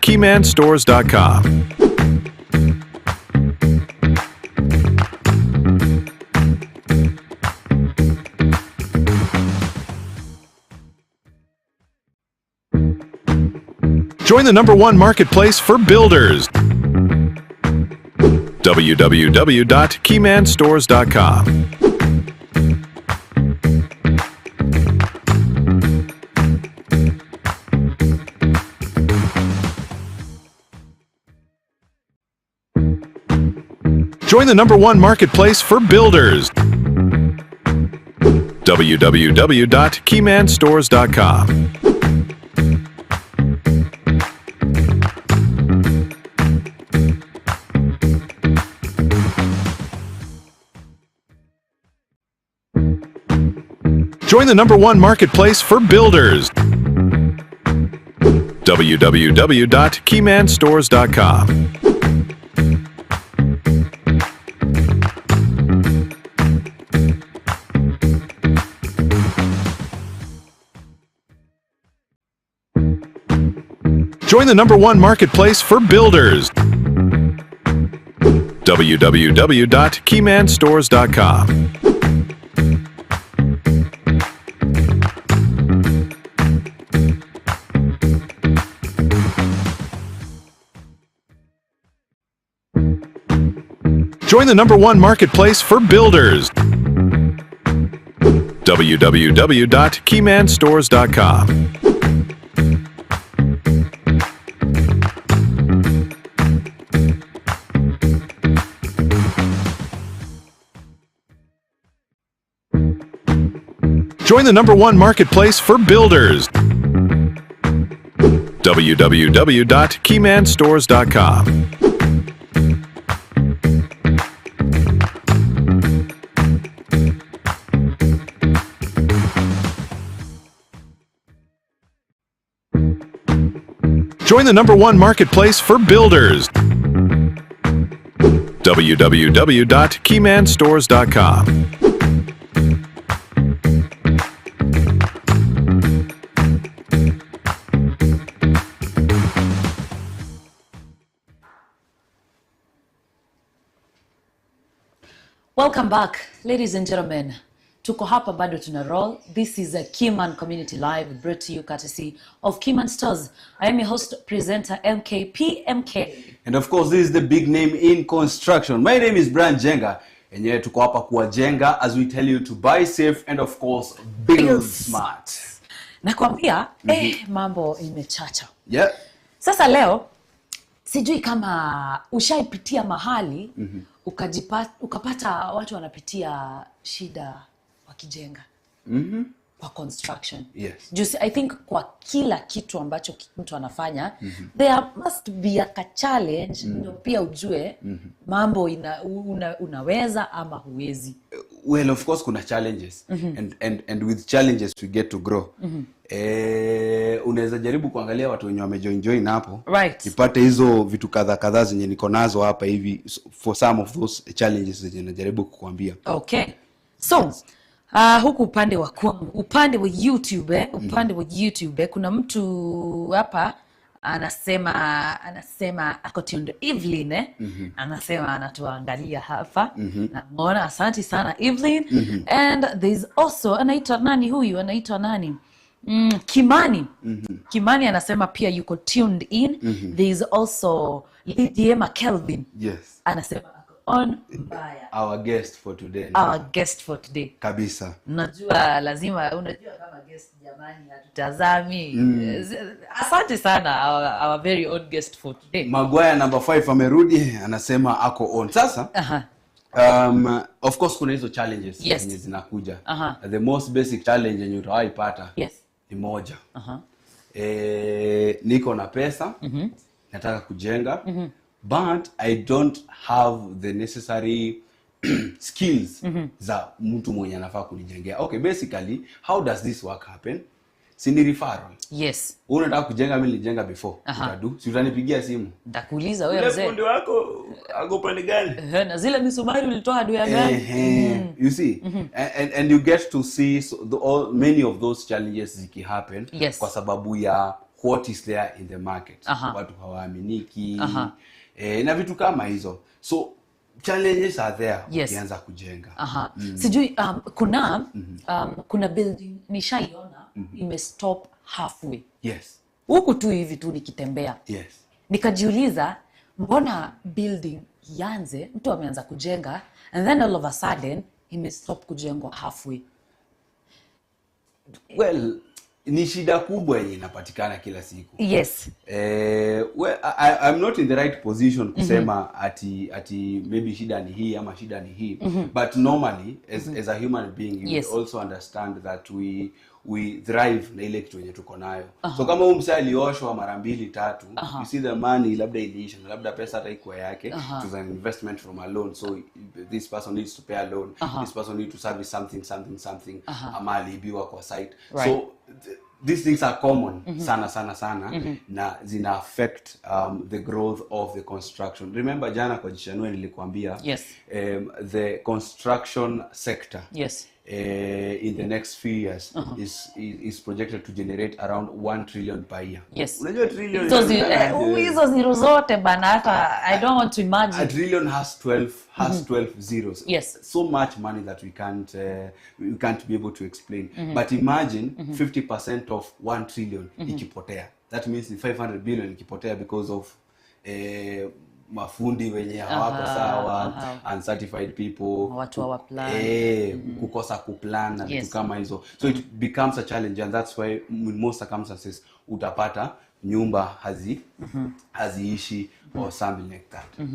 www.keymanstores.com. Join the #1 marketplace for builders. www.keymanstores.com. Join the #1 marketplace for builders. www.keymanstores.com. Join the #1 marketplace for builders. www.keymanstores.com. Join the #1 marketplace for builders. www.keymanstores.com. Join the #1 marketplace for builders. www.keymanstores.com. Join the #1 marketplace for builders. www.keymanstores.com. Join the #1 marketplace for builders. www.keymanstores.com. Welcome back, ladies and gentlemen. Tuko hapa bado tuna roll. This is a Keyman Community Live brought to you courtesy of Keyman Stores. I am your host, presenter MKPMK. And of course, this is the big name in construction. My name is Brian Jenga. And yet tuko hapa kuwajenga as we tell you to buy safe and of course build smart. Nakwambia, mambo imechacha. Yeah. Sasa leo, sijui kama ushaipitia mahali, ukapata watu wanapitia shida wakijenga. Kwa construction. Yes. Just, I think kwa kila kitu ambacho mtu anafanya, there must be a challenge, ndio pia ujue mambo unaweza ama huwezi. Well, of course kuna challenges. And with challenges we get to grow. Unaweza jaribu kuangalia watu wenye wamejoin hapo. Right. Nipate hizo vitu kadhaa zenye niko nazo hapa hivi for some of those challenges zenye najaribu kukuambia. Okay. So, huku upande wa YouTube, kuna mtu hapa anasema ako tuned Evelyn, anasema anatuangalia hapa. Naona asante sana Evelyn. And there's also anaitwa nani? Kimani. Kimani anasema pia yuko tuned in. There's also Lydia Kelvin. Yes. Anasema on mbaya. Our guest for today. Kabisa. Unajua kama guest jamani hatutazami. Asante sana our very own guest for today. Magwaya number 5 amerudi, anasema ako on. Sasa of course kuna hizo challenges zenye zinakuja. The most basic challenge yenye utawaipata ni moja. Niko na pesa, nataka kujenga, but I don't have the necessary skills za mtu mwenye anafaa kunijengea. Okay, basically, how does this work happen? Sini referral. Yes. Unataka kujenga, mimi nilijenga before. Utadu, si utanipigia simu. Nitakuuliza wewe mzee. Fundi wako ako pande gani? Na zile misumari ulitoa adui gani? You see? And you get to see many of those challenges ziki happen kwa sababu ya what is there in the market. Watu hawaaminiki. Na vitu kama hizo. So challenges are there ukianza kujenga. Sijui kuna building nishaiona imestop halfway. Yes. Huku tu hivi tu nikitembea. Yes. Nikajiuliza mbona building ianze, mtu ameanza kujenga and then all of a sudden imestop kujengwa halfway. Well, ni shida kubwa yenye inapatikana kila siku. Yes. Well, I'm not in the right position kusema ati maybe shida ni hii ama shida ni hii. But normally as a human being you also understand that we thrive na ile kitu yenye tuko nayo. So kama huyu msee alioshwa mara 2-3, you see the money labda iliisha, labda pesa hata iko yake, it was an investment from a loan. So this person needs to pay a loan, this person needs to service something ama aliibiwa kwa site. Right. So these things are common sana na zina affect the growth of the construction. Remember jana kwa jishanue nilikwambia the construction sector in the next few years is projected to generate around 1 trillion per year. Yes. Unajua trillion hizo zero zote bana, hata I don't want to imagine. A trillion has 12 zeros. Yes. So much money that we can't be able to explain. But imagine 50% of 1 trillion ikipotea. That means the 500 billion ikipotea because of mafundi wenye hawako sawa, uncertified people, watu hawaplan, kukosa kuplan na vitu kama hizo. So it becomes a challenge, and that's why in most circumstances utapata nyumba haziishi or something like that.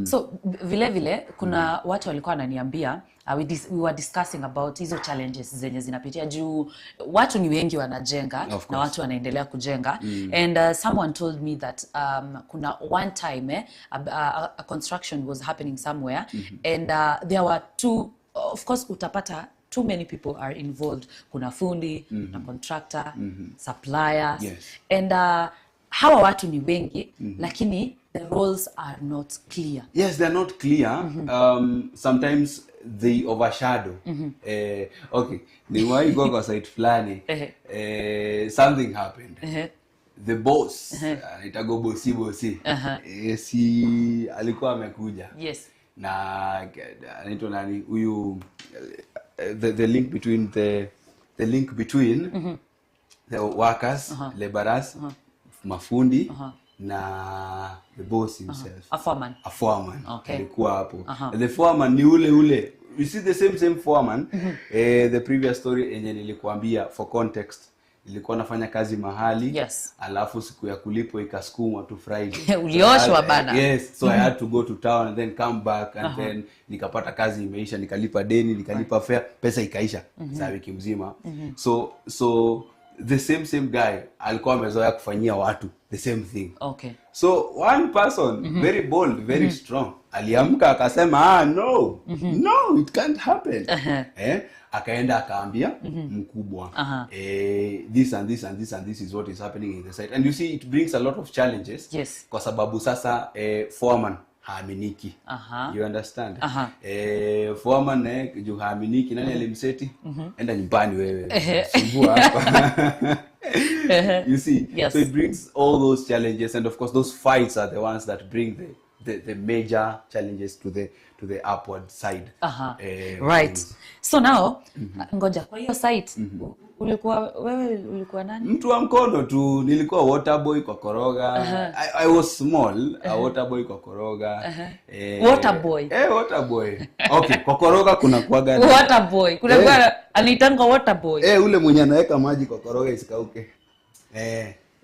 So vile kuna watu walikuwa wananiambia we were discussing about hizo challenges zenye zinapitia juu watu ni wengi wanajenga na watu wanaendelea kujenga. And someone told me that kuna one time a construction was happening somewhere and there were two, of course utapata too many people are involved. Kuna fundi, kuna contractor, suppliers. And hawa watu ni wengi lakini the roles are not clear. Yes, they're not clear. Sometimes they overshadow. Okay, niwahi go kwa site fulani, something happened. The boss, itago bosi. Si alikuwa amekuja. Yes. Na anaitwa nani huyu, the link between the workers, laborers, mafundi na the boss himself. A foreman. Okay. Alikuwa hapo. The foreman ni ule. You see the same foreman. The previous story yenye nilikuambia for context, ilikuwa nafanya kazi mahali. Alafu siku ya kulipo ikasukumwa to Friday. Ulioshwa bana. Yes, so I had to go to town and then come back and then nikapata kazi imeisha, nikalipa deni, nikalipa fare, pesa ikaisha za wiki mzima. So the same guy alikuwa amezoea kufanyia watu the same thing. Okay. So one person very bold, very strong, aliamka akasema no, it can't happen. Akaenda akaambia mkubwa this and this is what is happening in the site. And you see it brings a lot of challenges. Yes. Kwa sababu sasa foreman haaminiki. You understand? Foreman juu haaminiki, nani alimseti? Enda nyumbani wewe. Sumbua hapa. You see? Yes. So it brings all those challenges, and of course those fights are the ones that bring the major challenges to the upward side. Right. So now ngoja kwa hiyo site ulikuwa nani? Mtu wa mkono tu, nilikuwa water boy kwa Koroga. I was small, a water boy kwa Koroga. Water boy. Water boy. Okay, kwa Koroga kuna kuaga water boy. Kuna kwa anaitanga water boy. Ule mwenye anaweka maji kwa Koroga isikauke.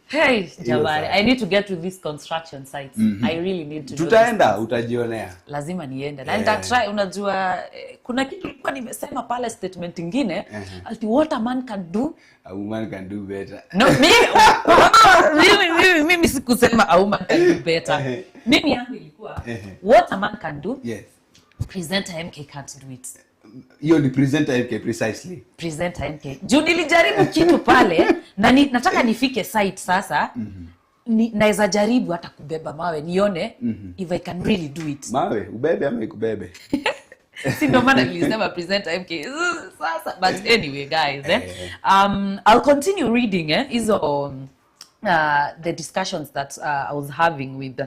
Hey, Jabari, I need to get to this construction site. I really need to. Tutaenda, utajionea. Lazima niende. Na nita try, unajua kuna kitu kwa nimesema pale statement nyingine, ati what a man can do, a woman can do better. No, mimi sikusema a woman can do better. Mimi yangu ilikuwa what a man can do. Yes. Presenter MK can't do it. Hiyo ni presenter MK precisely. Presenter MK. Juu nilijaribu kitu pale na nataka nifike site sasa. Naweza jaribu hata kubeba mawe nione if I can really do it. Mawe ubebe ama ikubebe. Si ndo maana nilisema presenter MK sasa. But anyway guys, I'll continue reading hizo the discussions that I was having with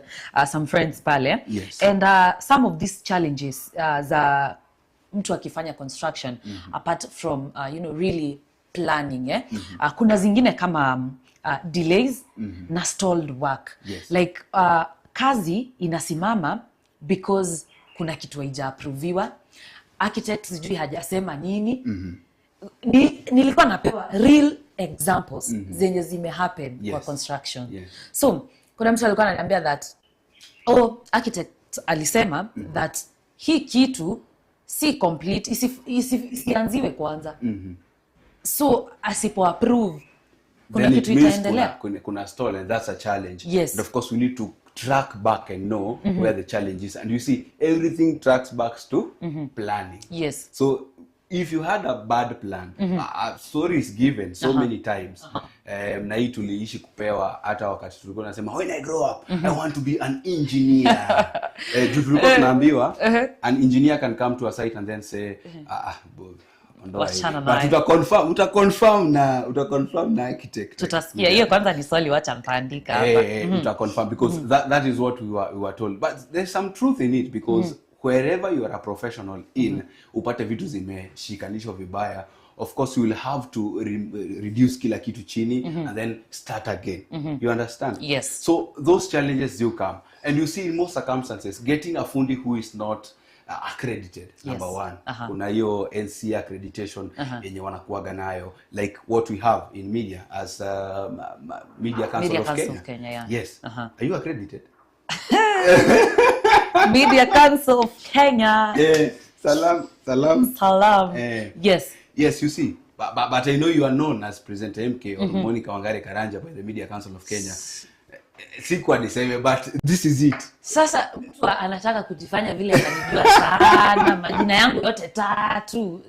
some friends pale. Yes. And some of these challenges za mtu akifanya construction, apart from really planning, kuna zingine kama delays na stalled work. Yes. Like kazi inasimama because kuna kitu haija-approviwa, architect sijui hajasema nini. Nilikuwa napewa real examples zenye zime happen kwa construction. Yes. So kuna mtu alikuwa ananiambia that architect alisema that hii kitu si complete, isianziwe kwanza. So asipo approve kuna kitu itaendelea. Kuna stall, and that's a challenge. Yes. And of course we need to track back and know where the challenge is, and you see everything tracks back to planning. Yes. So if you had a bad plan, a story is given so many times. Na hii tuliishi kupewa hata wakati tulikuwa tunasema when I grow up I want to be an engineer. Tulikuwa tunaambiwa an engineer can come to a site and then say utaconfirm na architect. Tutasikia hiyo kwanza ni swali wacha mpaandika hapa. Utaconfirm because that is what we were told, but there's some truth in it because wherever you are a professional in upate vitu zimeshikanishwa vibaya, of course you will have to reduce kila kitu chini and then start again. You understand? Yes. So those challenges do come, and you see in most circumstances getting a fundi who is not accredited, number one. Kuna hiyo NC accreditation yenye wanakuaga nayo, like what we have in media as Media Council of Kenya. Yeah. Yes. Are you accredited? Media Council of Kenya. Salam. Yes, you see. But I know you are known as Presenter MK or Monica Wangari Karanja by the Media Council of Kenya. Sikuwa niseme, but this is it. Sasa mtu anataka kujifanya vile ananijua sana, majina yangu yote 3.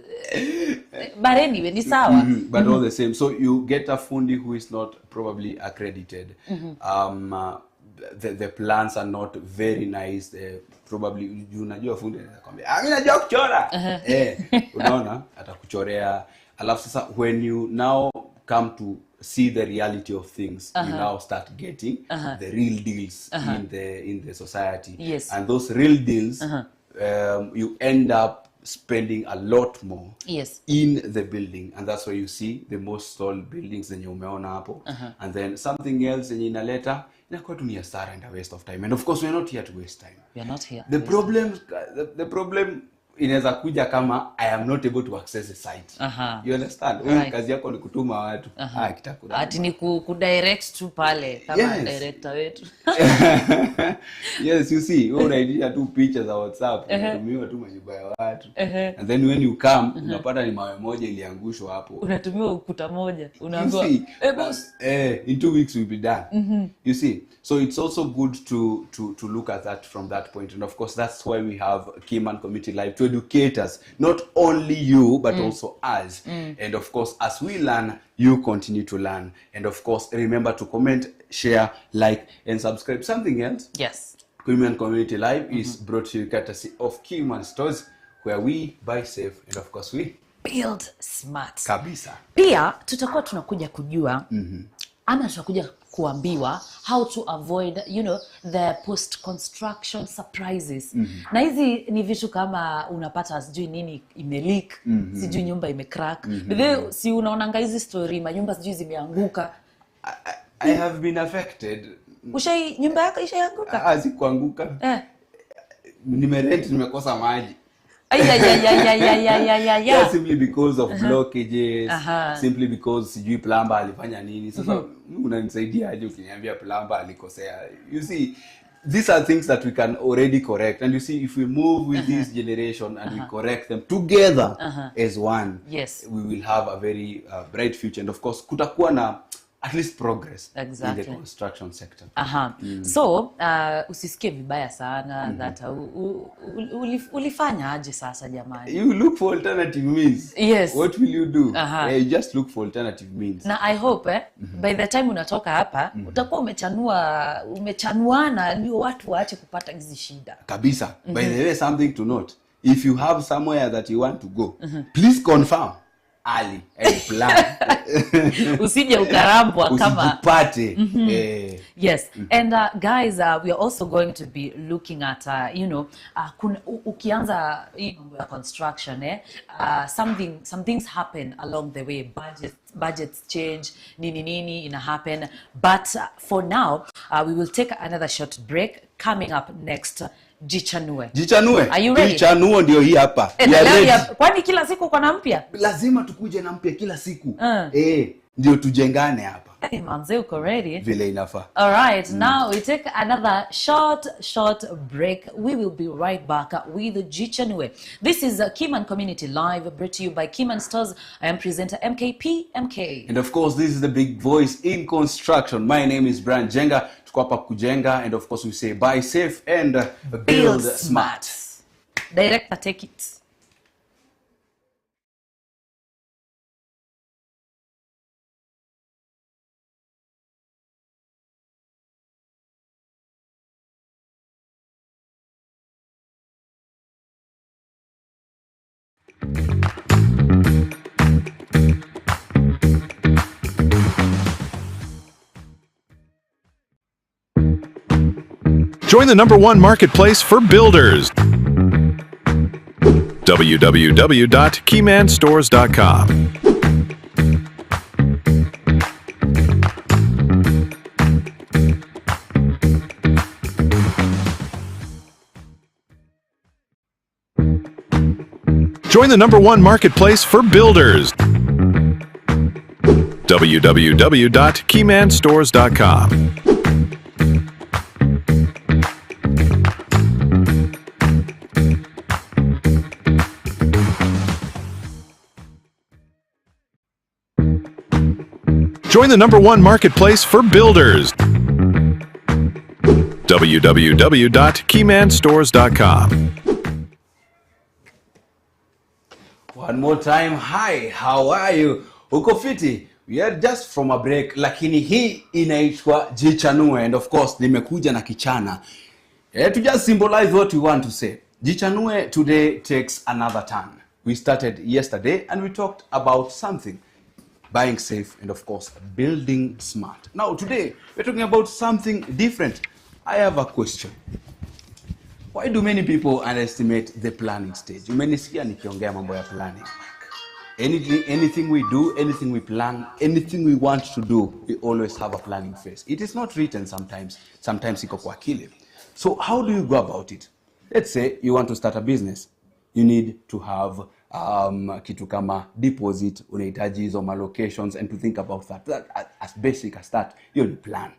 But anyway, ni sawa. But all the same, so you get a fundi who is not probably accredited. The plans are not very nice. Probably unajua fundi anakuambia mimi najua kuchora. Unaona atakuchorea. Alafu sasa when you now come to see the reality of things, you now start getting the real deals in the society. Yes. And those real deals you end up spending a lot more in the building, and that's why you see the most tall buildings zenye umeona hapo. And then something else zenye inaleta inakuwa tu ni hasara and a waste of time, and of course we are not here to waste time. We are not here. The problem inaweza kuja kama I am not able to access the site. You understand? Right. Kazi yako ni kutuma watu. Kitakula. Ati ni kudirect tu pale kama director wetu. Yes, you see, wewe unaidisha tu pictures za WhatsApp, unatumiwa tu majumba ya watu. And then when you come, unapata ni mawe moja iliangushwa hapo. Unatumiwa ukuta moja. Unaambiwa, boss. In 2 weeks we'll be done. You see? So it's also good to look at that from that point. And of course, that's why we have Keyman Community Live to educate us, not only you, but also us. And of course, as we learn, you continue to learn. And of course, remember to comment, share, like, and subscribe. Something else? Yes. Keyman Community Live is brought to you courtesy of Keyman Stores, where we buy safe and of course we build smart. Kabisa. Pia tutakuwa tunakuja kujua ama tutakuja kuambiwa how to avoid the post construction surprises. Na hizi ni vitu kama unapata sijui nini imeleak, sijui nyumba imecrack. But si unaonanga hizi story manyumba sijui zimeanguka. I have been affected. Nyumba yako ishaanguka? Sikuanguka. Nimerent, nimekosa maji. Yeah. Simply because of blockages, simply because sijui plumber alifanya nini. Sasa unanisaidia aje ukiniambia plumber alikosea? You see, these are things that we can already correct, and you see, if we move with this generation and we correct them together as one, we will have a very bright future. And of course kutakuwa na at least progress in the construction sector. So usisikie vibaya sana that ulifanya aje sasa jamani. You look for alternative means. Yes. What will you do? You just look for alternative means. Na I hope by the time unatoka hapa utakuwa umechanuana ndio watu waache kupata hizi shida. Kabisa. By the way, something to note. If you have somewhere that you want to go, please confirm. early and plan. Usije ukarambwa kama Usijipate. yes. And guys, we are also going to be looking at ukianza hii mambo ya construction some things happen along the way. Budgets change, nini ina happen, but for now we will take another short break. Coming up next, Jichanue. Are you ready? Jichanuo ndio hii hapa. Kwani kila siku kuna mpya? Lazima tukuje na mpya kila siku. Ndio tujengane hapa. Hey, manze, uko ready? Vile inafaa. All right, now we take another short break. We will be right back with Jichanue. This is Keyman Community Live, brought to you by Keyman Stores. I am presenter MK. And of course, this is the big voice in construction. My name is Brian Jenga. Tuko hapa kujenga, and of course we say buy safe and build smart. Director, take it. Join the #1 marketplace for builders. www.keymanstores.com. Join the #1 marketplace for builders. www.keymanstores.com. Join the #1 marketplace for builders. www.keymanstores.com. One more time. Hi, how are you? Uko fiti? We are just from a break, lakini hii inaitwa Jichanue, and of course nimekuja na kichana. To just symbolize what we want to say. Jichanue today takes another turn. We started yesterday and we talked about something. Buying safe and of course building smart. Now today we're talking about something different. I have a question. Why do many people underestimate the planning stage? Umenisikia nikiongea mambo ya planning. Anything we do, anything we plan, anything we want to do, we always have a planning phase. It is not written sometimes iko kwa akili. So how do you go about it? Let's say you want to start a business. You need to have kitu kama deposit, unahitaji hizo locations, and to think about that as basic as that. Hiyo ni plan.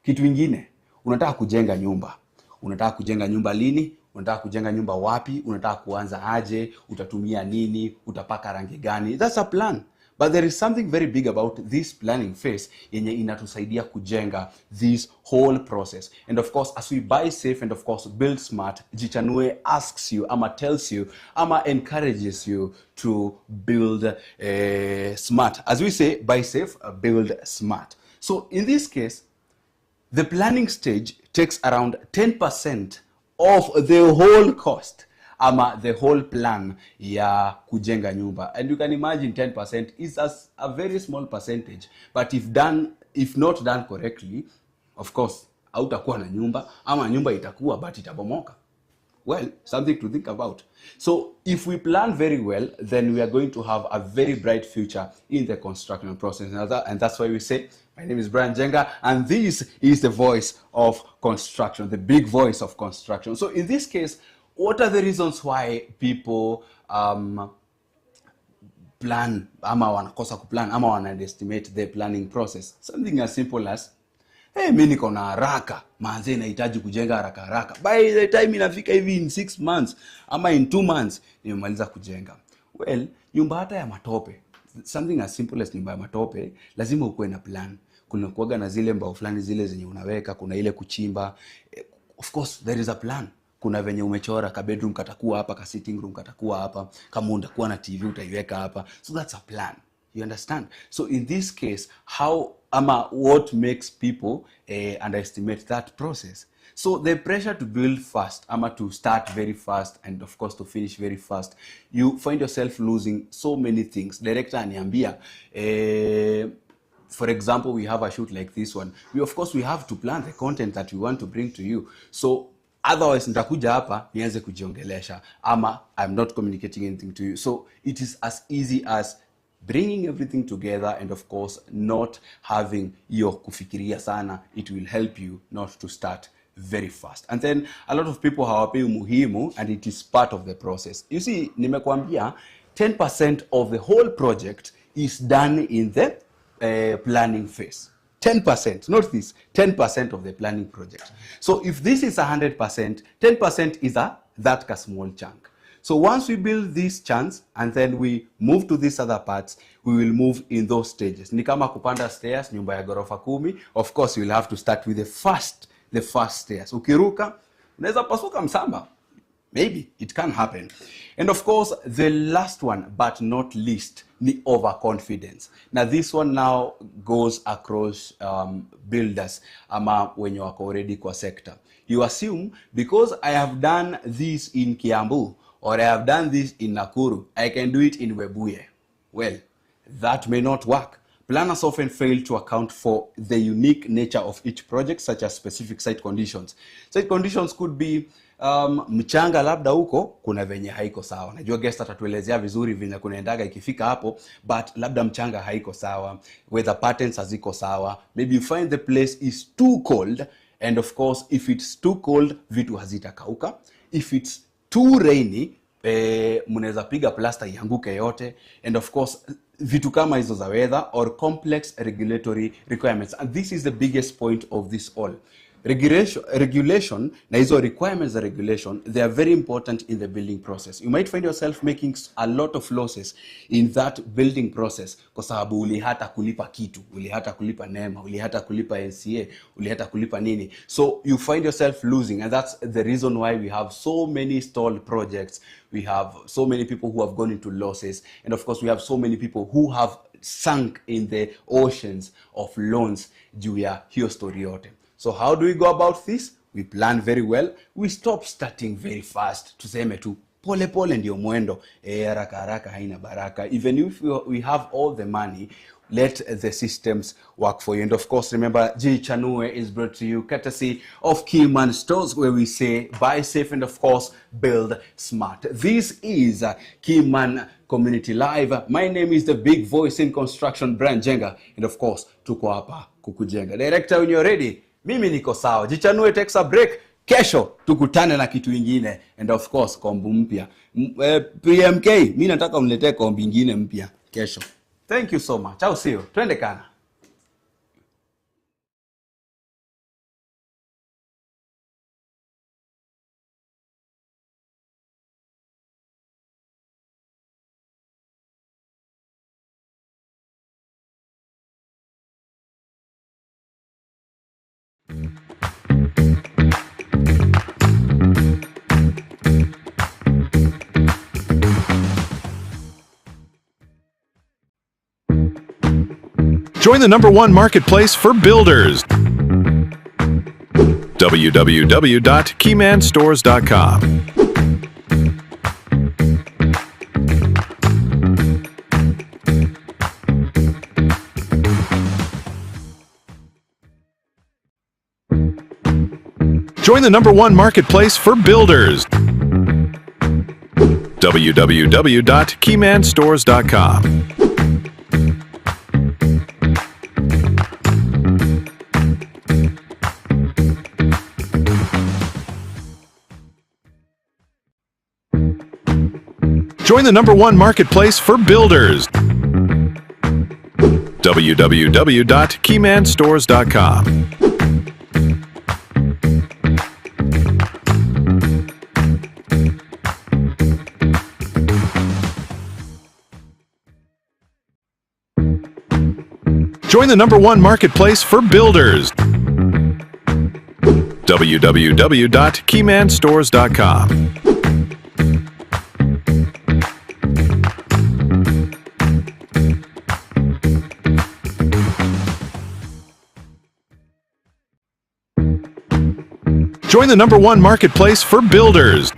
Kitu ingine, unataka kujenga nyumba. Unataka kujenga nyumba lini? Unataka kujenga nyumba wapi? Unataka kuanza aje? Utatumia nini? Utapaka rangi gani? That's a plan. But there is something very big about this planning phase yenye inatusaidia kujenga this whole process. And of course, as we buy safe and of course build smart, Jichanue asks you, ama tells you, ama encourages you to build smart. As we say, buy safe, build smart. So in this case, the planning stage takes around 10% of the whole cost, ama the whole plan ya kujenga nyumba. And you can imagine 10% is a very small percentage, but if not done correctly, of course hautakuwa na nyumba, ama nyumba itakuwa but itabomoka. Well, something to think about. So if we plan very well, then we are going to have a very bright future in the construction process. And that's why we say, my name is Brian Jenga, and this is the voice of construction, the big voice of construction. So in this case, what are the reasons why people plan, ama wanakosa kuplan, ama wanaestimate the planning process? Something as simple as, hey, mimi niko na haraka, manze nahitaji kujenga haraka. By the time inafika hivi in 6 months, ama in 2 months, nimemaliza kujenga. Well, nyumba hata ya matope, something as simple as nyumba ya matope, lazima ukuwe na plan. Kuna kuaga na zile mbao fulani zile zenye unaweka, kuna ile kuchimba. Of course, there is a plan. Kuna venye umechora, ka bedroom katakuwa hapa, ka sitting room katakuwa hapa, kama utakuwa na TV utaiweka hapa. So that's a plan. You understand? So in this case, what makes people underestimate that process? So the pressure to build fast, to start very fast, and of course to finish very fast, you find yourself losing so many things. Director aniambia, for example, we have a shoot like this one. We have to plan the content that we want to bring to you. So otherwise nitakuja hapa nianze kujiongelesha ama I'm not communicating anything to you. So it is as easy as bringing everything together, and of course not having your kufikiria sana. It will help you not to start very fast. And then a lot of people hawapei umuhimu, and it is part of the process. You see, nimekuambia 10% of the whole project is done in the planning phase. 10%, not this, 10% of the planning project. So if this is 100%, 10% is that small chunk. So once we build these chunks and then we move to these other parts, we will move in those stages. Ni kama kupanda stairs, nyumba ya ghorofa 10. Of course, you will have to start with the first stairs. Ukiruka, unaweza pasuka msamba. Maybe it can happen. And of course, the last one, but not least, the overconfidence. Now, this one now goes across builders ama when you are already kwa sector. You assume, because I have done this in Kiambu, or I have done this in Nakuru, I can do it in Webuye. Well, that may not work. Planners often fail to account for the unique nature of each project, such as specific site conditions. Site conditions could be mchanga labda huko kuna venye haiko sawa. Najua guest atatuelezea vizuri venye kunaendaga ikifika hapo, but labda mchanga haiko sawa, weather patterns haziko sawa. Maybe you find the place is too cold, and of course if it's too cold vitu hazitakauka. If it's too rainy, munaweza piga plaster ianguke yote, and of course vitu kama hizo za weather or complex regulatory requirements. And this is the biggest point of this all. Regulation na hizo requirements and regulation, they are very important in the building process. You might find yourself making a lot of losses in that building process kwa sababu ulihata kulipa kitu, ulihata kulipa NEMA, ulihata kulipa NCA, ulihata kulipa nini. So you find yourself losing, and that's the reason why we have so many stalled projects. We have so many people who have gone into losses, and of course we have so many people who have sunk in the oceans of loans juu ya hiyo story yote. So how do we go about this? We plan very well. We stop starting very fast. Tuseme tu pole pole ndio mwendo. Haraka haraka haina baraka. Even if we have all the money, let the systems work for you. And of course, remember, G Chanue is brought to you courtesy of Keyman stores, where we say buy safe and of course build smart. This is Keyman Community Live. My name is the big voice in construction, Brian Jenga, and of course tuko hapa kukujenga. Director, when you're ready, mimi niko sawa. Jichanue takes a break. Kesho tukutane na kitu ingine, and of course kombu mpya. PMK, mimi nataka uniletee kombi ingine mpya kesho. Thank you so much. I'll see you. Twende kana. Join the #1 marketplace for builders. www.keymanstores.com. Join the #1 marketplace for builders. www.keymanstores.com. Join the #1 marketplace for builders. www.keymanstores.com. Join the #1 marketplace for builders. www.keymanstores.com. Join the #1 marketplace for builders.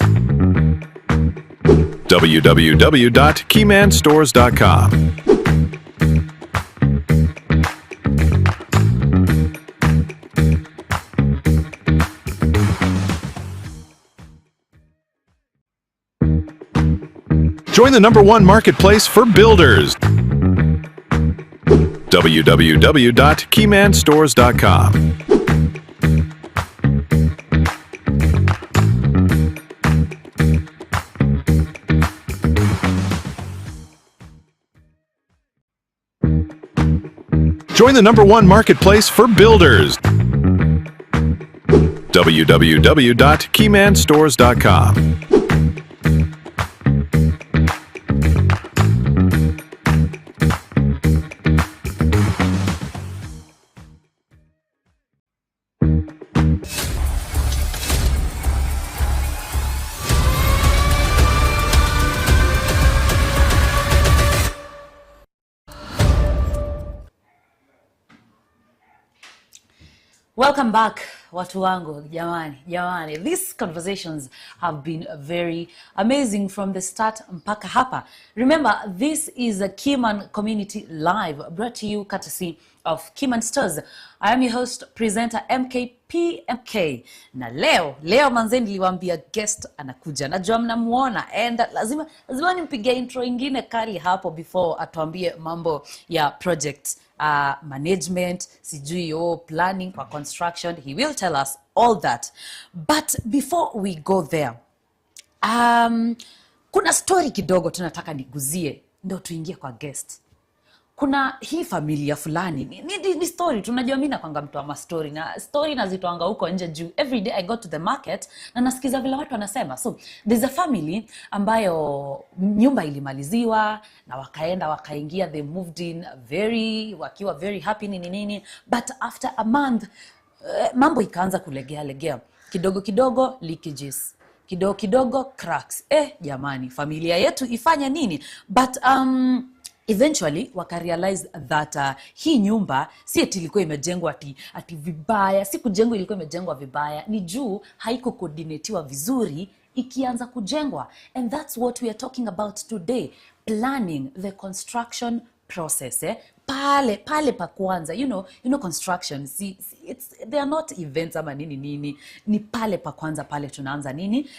www.keymanstores.com. Join the #1 marketplace for builders. www.keymanstores.com. Join the #1 marketplace for builders. www.keymanstores.com. Welcome back, watu wangu, jamani. These conversations have been very amazing from the start mpaka hapa. Remember, this is a Keyman Community Live, brought to you courtesy of Keyman Stores. I am your host, presenter MKPMK. Na leo manze niliwaambia guest anakuja. Najua mnamuona, and lazima nimpige intro ingine kali hapo before atuambie mambo ya project management, sijui planning for construction. He will tell us all that. But before we go there, kuna story kidogo tunataka niguzie ndio tuingie kwa guest. Kuna hii familia fulani ni story. Tunajua mimi nakwanga mtu wa story, na story nazitoanga huko nje juu every day I go to the market na nasikiza vile watu wanasema. So there's a family ambayo nyumba ilimaliziwa na wakaingia, they moved in wakiwa very happy nini, but after a month mambo ikaanza kulegea kidogo leakages, kidogo cracks. Jamani, familia yetu ifanya nini? But eventually wakarealize that hii nyumba si eti ilikuwa imejengwa ati vibaya, si kujengwa, ilikuwa imejengwa vibaya, ni juu haiko coordinatiwa vizuri ikianza kujengwa. And that's what we are talking about today, planning the construction process. Pale pa kwanza, you know construction, they are not events ama nini, ni pale pa kwanza, pale tunaanza nini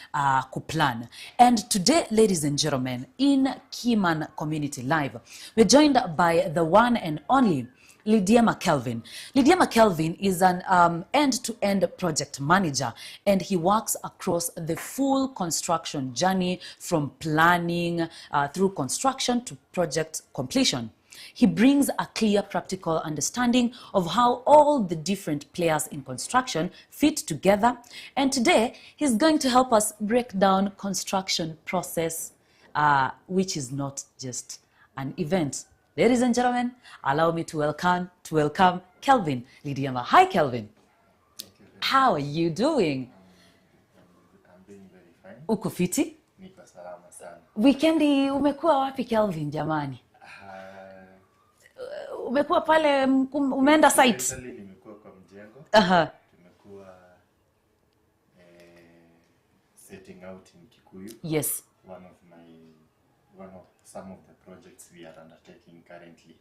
kuplan. And today, ladies and gentlemen, in Keyman Community Live, we're joined by the one and only Lydia McKelvin. Lydia McKelvin is an end-to-end project manager, and he works across the full construction journey from planning through construction to project completion. He brings a clear, practical understanding of how all the different players in construction fit together. And today, he's going to help us break down construction process, which is not just an event. Ladies and gentlemen, allow me to welcome Kelvin Lidiama. Hi, Kelvin. How are you doing? I'm doing very fine. Uko fiti? Niko salama sana. Weekendi umekuwa wapi, Kelvin, jamani? Umekuwa pale, umeenda site? Recently nimekuwa kwa mjengo. Tumekuwa setting out in Kikuyu. Yes. Some of the projects we are undertaking currently.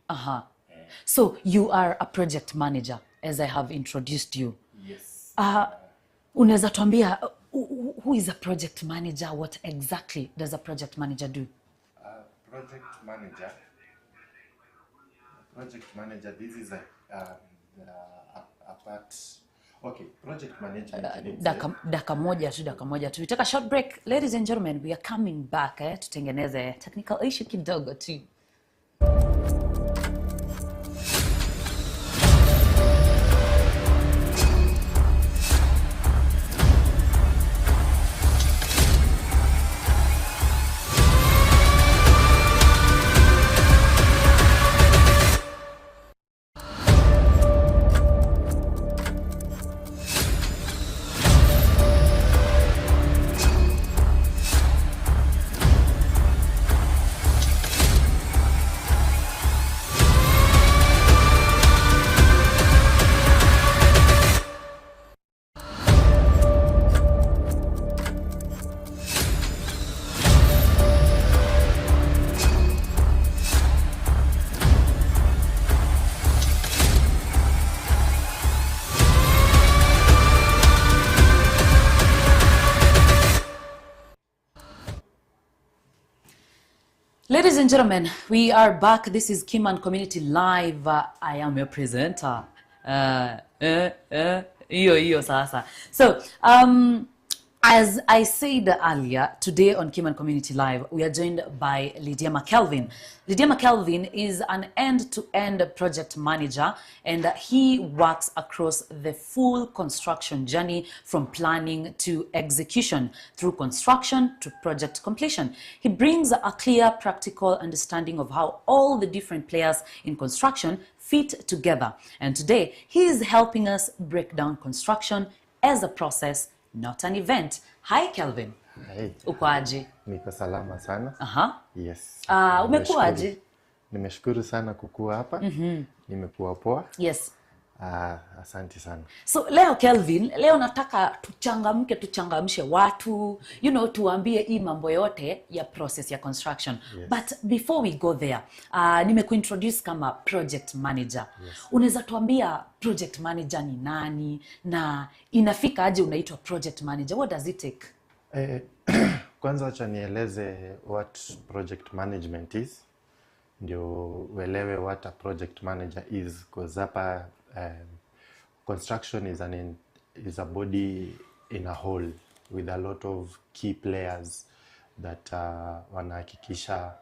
So you are a project manager, as I have introduced you. Yes. Unaweza tuambia who is a project manager? What exactly does a project manager do? Project manager, this is a part. Okay, project management. Daka moja tu. We take a short break. Ladies and gentlemen, we are coming back tutengeneze technical issue kidogo tu. Ladies and gentlemen, we are back. This is Keyman Community Live. I am your presenter. Iyo sasa. So, as I said earlier, today on Keyman Community Live, we are joined by Lydia McKelvin. Lydia McKelvin is an end-to-end project manager, and he works across the full construction journey from planning to execution, through construction to project completion. He brings a clear, practical understanding of how all the different players in construction fit together. And today, he is helping us break down construction as a process, not an event. Hi, Kelvin. Hey, Uko aje? niko salama sana. Aha. Yes. Umekuwa aje? Nimeshukuru sana kukua hapa. Nimekuwa poa. Yes. Asante sana. So leo Kelvin, leo nataka tuchangamshe watu, tuambie hii mambo yote ya process ya construction. Yes. But before we go there, nimekuintroduce kama project manager. Yes. Unaweza tuambia project manager ni nani na inafika aje unaitwa project manager? What does it take? Kwanza acha nieleze what project management is. Ndio uelewe what a project manager is, because hapa construction is a body in a whole with a lot of key players that wanahakikisha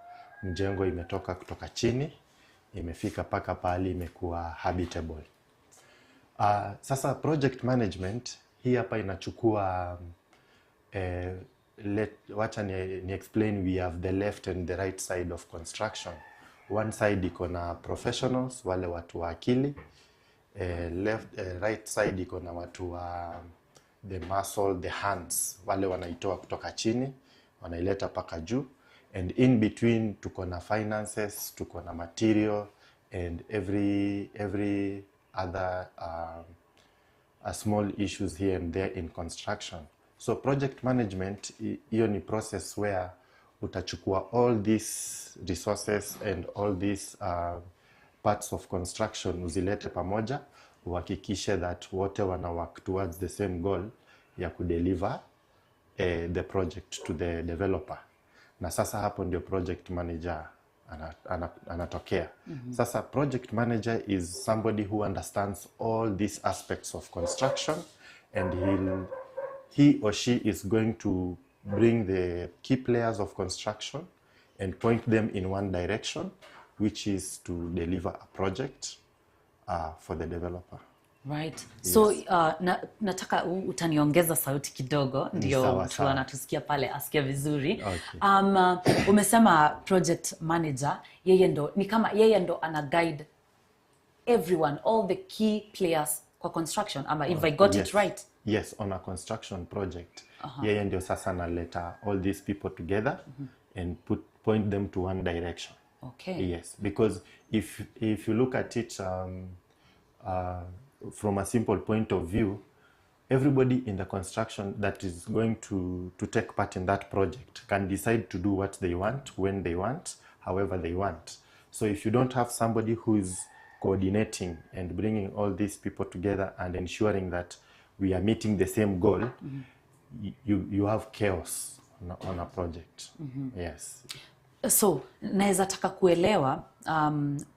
mjengo imetoka kutoka chini imefika paka pahali imekuwa habitable. Sasa project management hii hapa inachukua wacha ni explain. We have the left and the right side of construction. One side iko na professionals, wale watu wa akili. Right side iko na watu wa the muscle, the hands, wale wanaitoa kutoka chini wanaileta paka juu. And in between tuko na finances, tuko na material and every other small issues here and there in construction. So project management hiyo ni process where utachukua all these resources and all these parts of construction uzilete pamoja, uhakikishe that wote wana work towards the same goal ya kudeliver the project to the developer. Na sasa hapo ndio project manager anatokea. Sasa project manager is somebody who understands all these aspects of construction, and he or she is going to bring the key players of construction and point them in one direction, which is to deliver a project for the developer. Right. So nataka utaniongeza sauti kidogo ndio mtu anatusikia pale asikie vizuri. Okay. Umesema project manager, yeye ndo ana guide everyone, all the key players kwa construction, ama if I got it right. Yes, on a construction project. Yeye ndio sasa analeta all these people together and point them to one direction. Okay. Yes, because if you look at it from a simple point of view, everybody in the construction that is going to take part in that project can decide to do what they want, when they want, however they want. So if you don't have somebody who is coordinating and bringing all these people together and ensuring that we are meeting the same goal, you have chaos on a project. Yes. So naweza taka kuelewa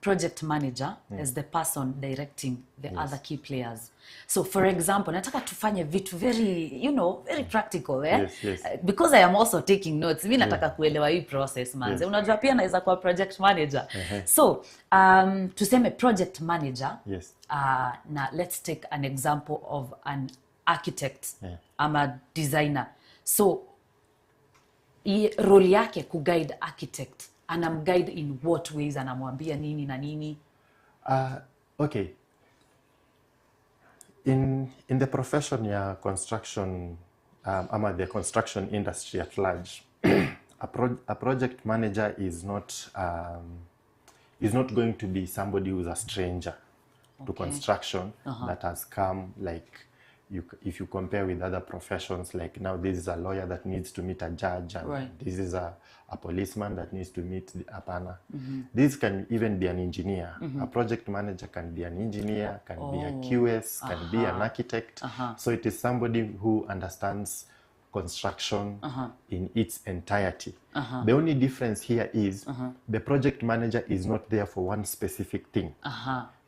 project manager as the person directing the other key players. So for example, nataka tufanye vitu very very practical, Yes. Because I am also taking notes. Mimi nataka kuelewa hii process manze. Unajua pia naweza kuwa project manager. So tuseme project manager. Yes. Now let's take an example of an architect. I'm a designer. So role yake kuguide architect, anamguide in what ways, anamwambia nini na nini? Okay. In the profession ya construction, ama the construction industry at large, a project manager is not going to be somebody who's a stranger to construction that has come, like, if you compare with other professions, like now this is a lawyer that needs to meet a judge, and this is a policeman that needs to meet a partner. This can even be an engineer. A project manager can be an engineer, can be a QS, can be an architect. So it is somebody who understands construction in its entirety. The only difference here is the project manager is not there for one specific thing.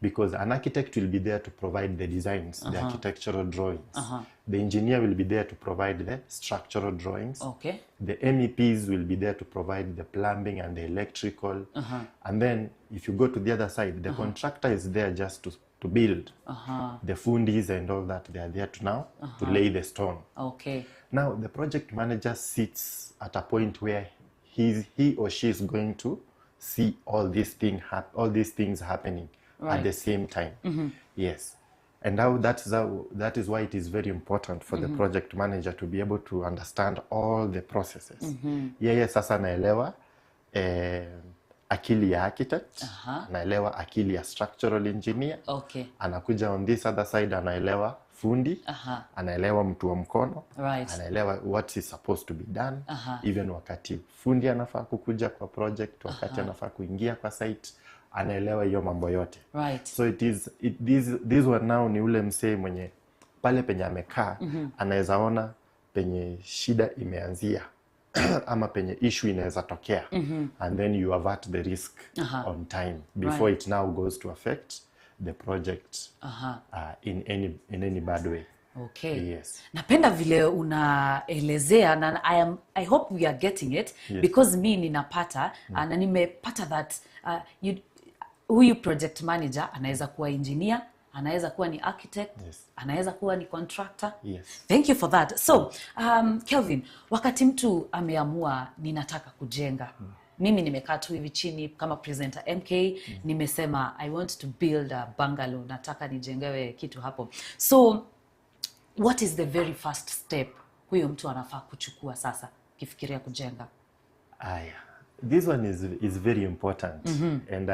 Because an architect will be there to provide the designs, the architectural drawings. The engineer will be there to provide the structural drawings. Okay. The MEPs will be there to provide the plumbing and the electrical. And then if you go to the other side, the contractor is there just to build. The fundis and all that, they are there to now to lay the stone. Okay. Now the project manager sits at a point where he or she is going to see all these things happening at the same time. Yes. And now that is why it is very important for the project manager to be able to understand all the processes. Yeye sasa naelewa akili ya architect, naelewa akili ya structural engineer. Okay. Anakuja on this other side anaelewa fundi, anaelewa mtu wa mkono, anaelewa what is supposed to be done. Even wakati fundi anafaa kukuja kwa project, wakati anafaa kuingia kwa site, anaelewa hiyo mambo yote. So this one now ni ule msee mwenye pale penye amekaa anaweza ona penye shida imeanzia ama penye issue inaweza tokea, and then you avert the risk on time before it now goes to affect the project in any bad way. Okay. Yes. Napenda vile unaelezea na I hope we are getting it, because mi ninapata na nimepata that huyu project manager anaweza kuwa engineer, anaweza kuwa ni architect, anaweza kuwa ni contractor. Thank you for that. So Kelvin, wakati mtu ameamua ninataka kujenga, mimi nimekaa tu hivi chini kama presenter MK, nimesema I want to build a bungalow, nataka nijengewe kitu hapo. So what is the very first step huyo mtu anafaa kuchukua sasa kifikiria kujenga? This one is very important. And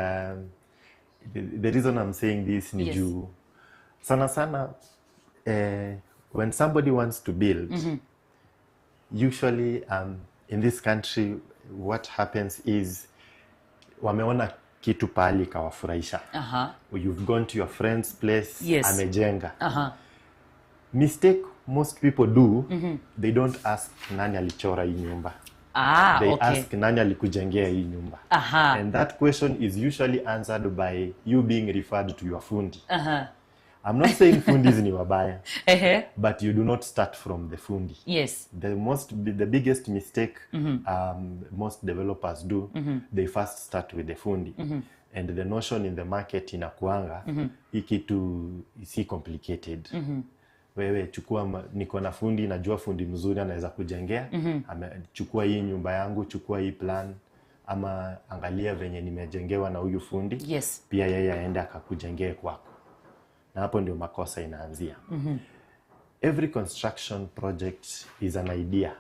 the reason I'm saying this ni juu sana when somebody wants to build, usually in this country what happens is wameona kitu pahali kawafurahisha. You've gone to your friend's place, amejenga. Mistake most people do, they don't ask nani alichora hii nyumba. They ask nani alikujengea hii nyumba. And that question is usually answered by you being referred to your fundi. I'm not saying fundis ni wabaya, but you do not start from the fundi. The biggest mistake most developers do, they first start with the fundi. And the notion in the market inakuanga hii kitu si complicated. Wewe chukua, niko na fundi, najua fundi mzuri anaweza kujengea, chukua hii nyumba yangu, chukua hii plan, ama angalia venye nimejengewa na huyu fundi, pia yeye aende akakujengee kwako. Na hapo ndio makosa inaanzia. Every construction project is an idea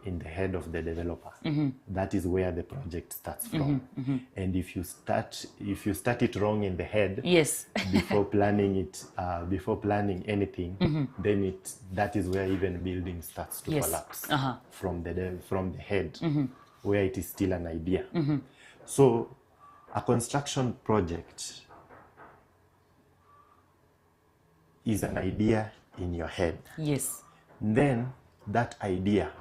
in the head of the developer. That is where the project starts from. And if you start it wrong in the head, before planning anything, then that is where even building starts to collapse from the head, where it is still an idea. So a construction project is an idea in your head. Then that idea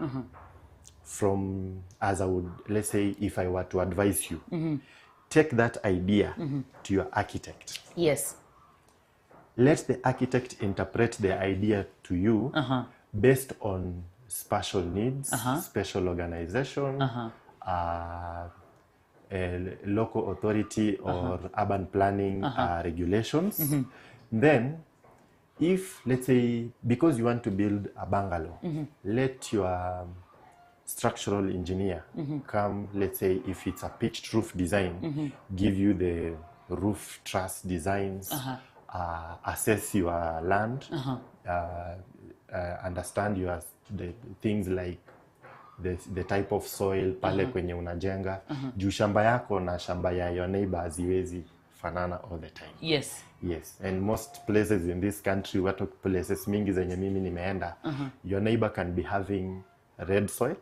as I would, let's say if I were to advise you, take that idea to your architect. Let the architect interpret the idea to you based on special needs, special organization, local authority or urban planning regulations. Then if, let's say, because you want to build a bungalow, let your structural engineer come, let's say if it's a pitched roof design, give you the roof truss designs, assess your land, understand the things like the type of soil pale kwenye unajenga. Juu shamba yako na shamba ya your neighbor haziwezi fanana all the time. And most places in this country, watu places mingi zenye mimi nimeenda, your neighbor can be having red soil,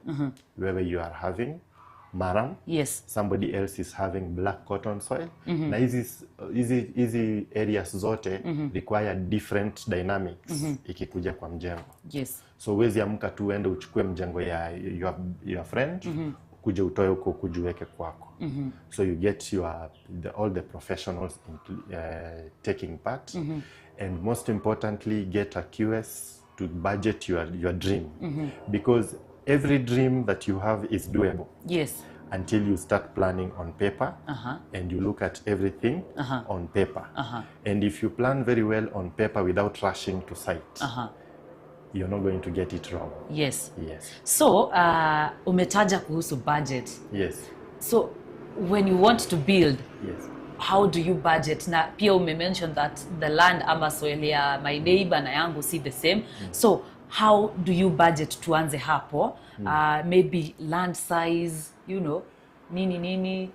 wherever you are having maram. Yes. Somebody else is having black cotton soil. Na hizi areas zote require different dynamics ikikuja kwa mjengo. Yes. So huwezi amka tu uende uchukue mjengo ya your friend kuja utoe huko kujuweke kwako. So you get all the professionals taking part, and most importantly get a QS to budget your dream, because every dream that you have is doable. Yes. Until you start planning on paper, and you look at everything on paper. And if you plan very well on paper without rushing to site, you're not going to get it wrong. Yes. Yes. So umetaja kuhusu budget. Yes. So when you want to build, Yes. how do you budget? Na pia umemention that the land ama soil ya my neighbor na yangu si the same. So how do you budget tuanze hapo? Maybe land size, you know, nini.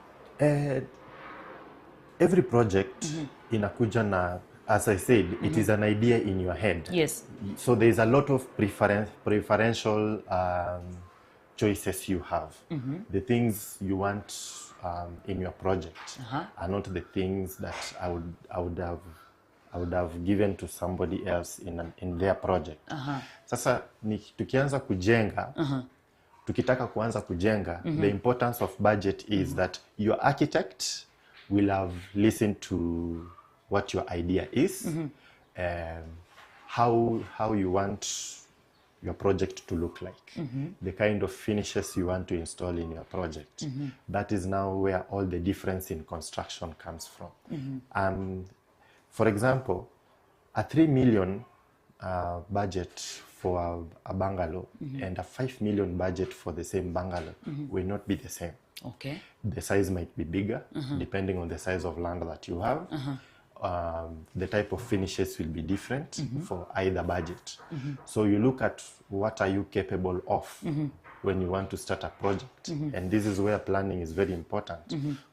Every project inakuja na, as I said, it is an idea in your head. Yes. So there is a lot of preferential choices you have. The things you want in your project are not the things that I would have given to somebody else in their project. Sasa tukianza kujenga, tukitaka kuanza kujenga, the importance of budget is that your architect will have listened to what your idea is, how you want your project to look like, the kind of finishes you want to install in your project. That is now where all the difference in construction comes from. For example, a 3 million budget for a bungalow and a 5 million budget for the same bungalow will not be the same. Okay. The size might be bigger, depending on the size of land that you have. The type of finishes will be different for either budget. So you look at what are you capable of when you want to start a project. And this is where planning is very important.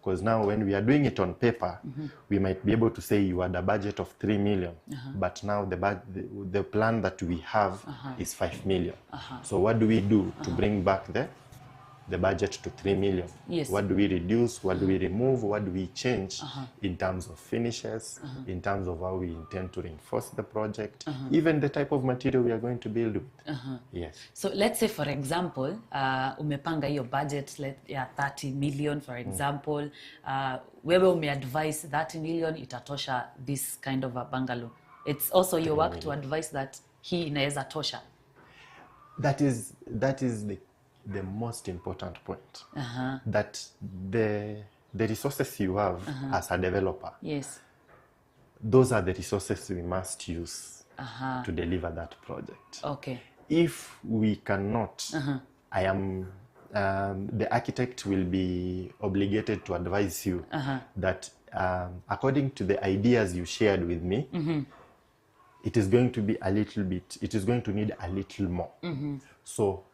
Because now when we are doing it on paper, we might be able to say you had a budget of 3 million, but now the plan that we have is 5 million. So what do we do to bring back the budget to 3 million? Yes. What do we reduce? What do we remove? What do we change in terms of finishes, in terms of how we intend to reinforce the project, even the type of material we are going to build with? Yes. So let's say for example, umepanga hiyo budget ya 30 million for example, wewe umeadvise 30 million itatosha this kind of a bungalow. It's also your work to advise that hii inaweza tosha. That is the most important point. That the resources you have as a developer, Yes. those are the resources we must use to deliver that project. Okay. If we cannot, the architect will be obligated to advise you that according to the ideas you shared with me, it is going to be it is going to need a little more. So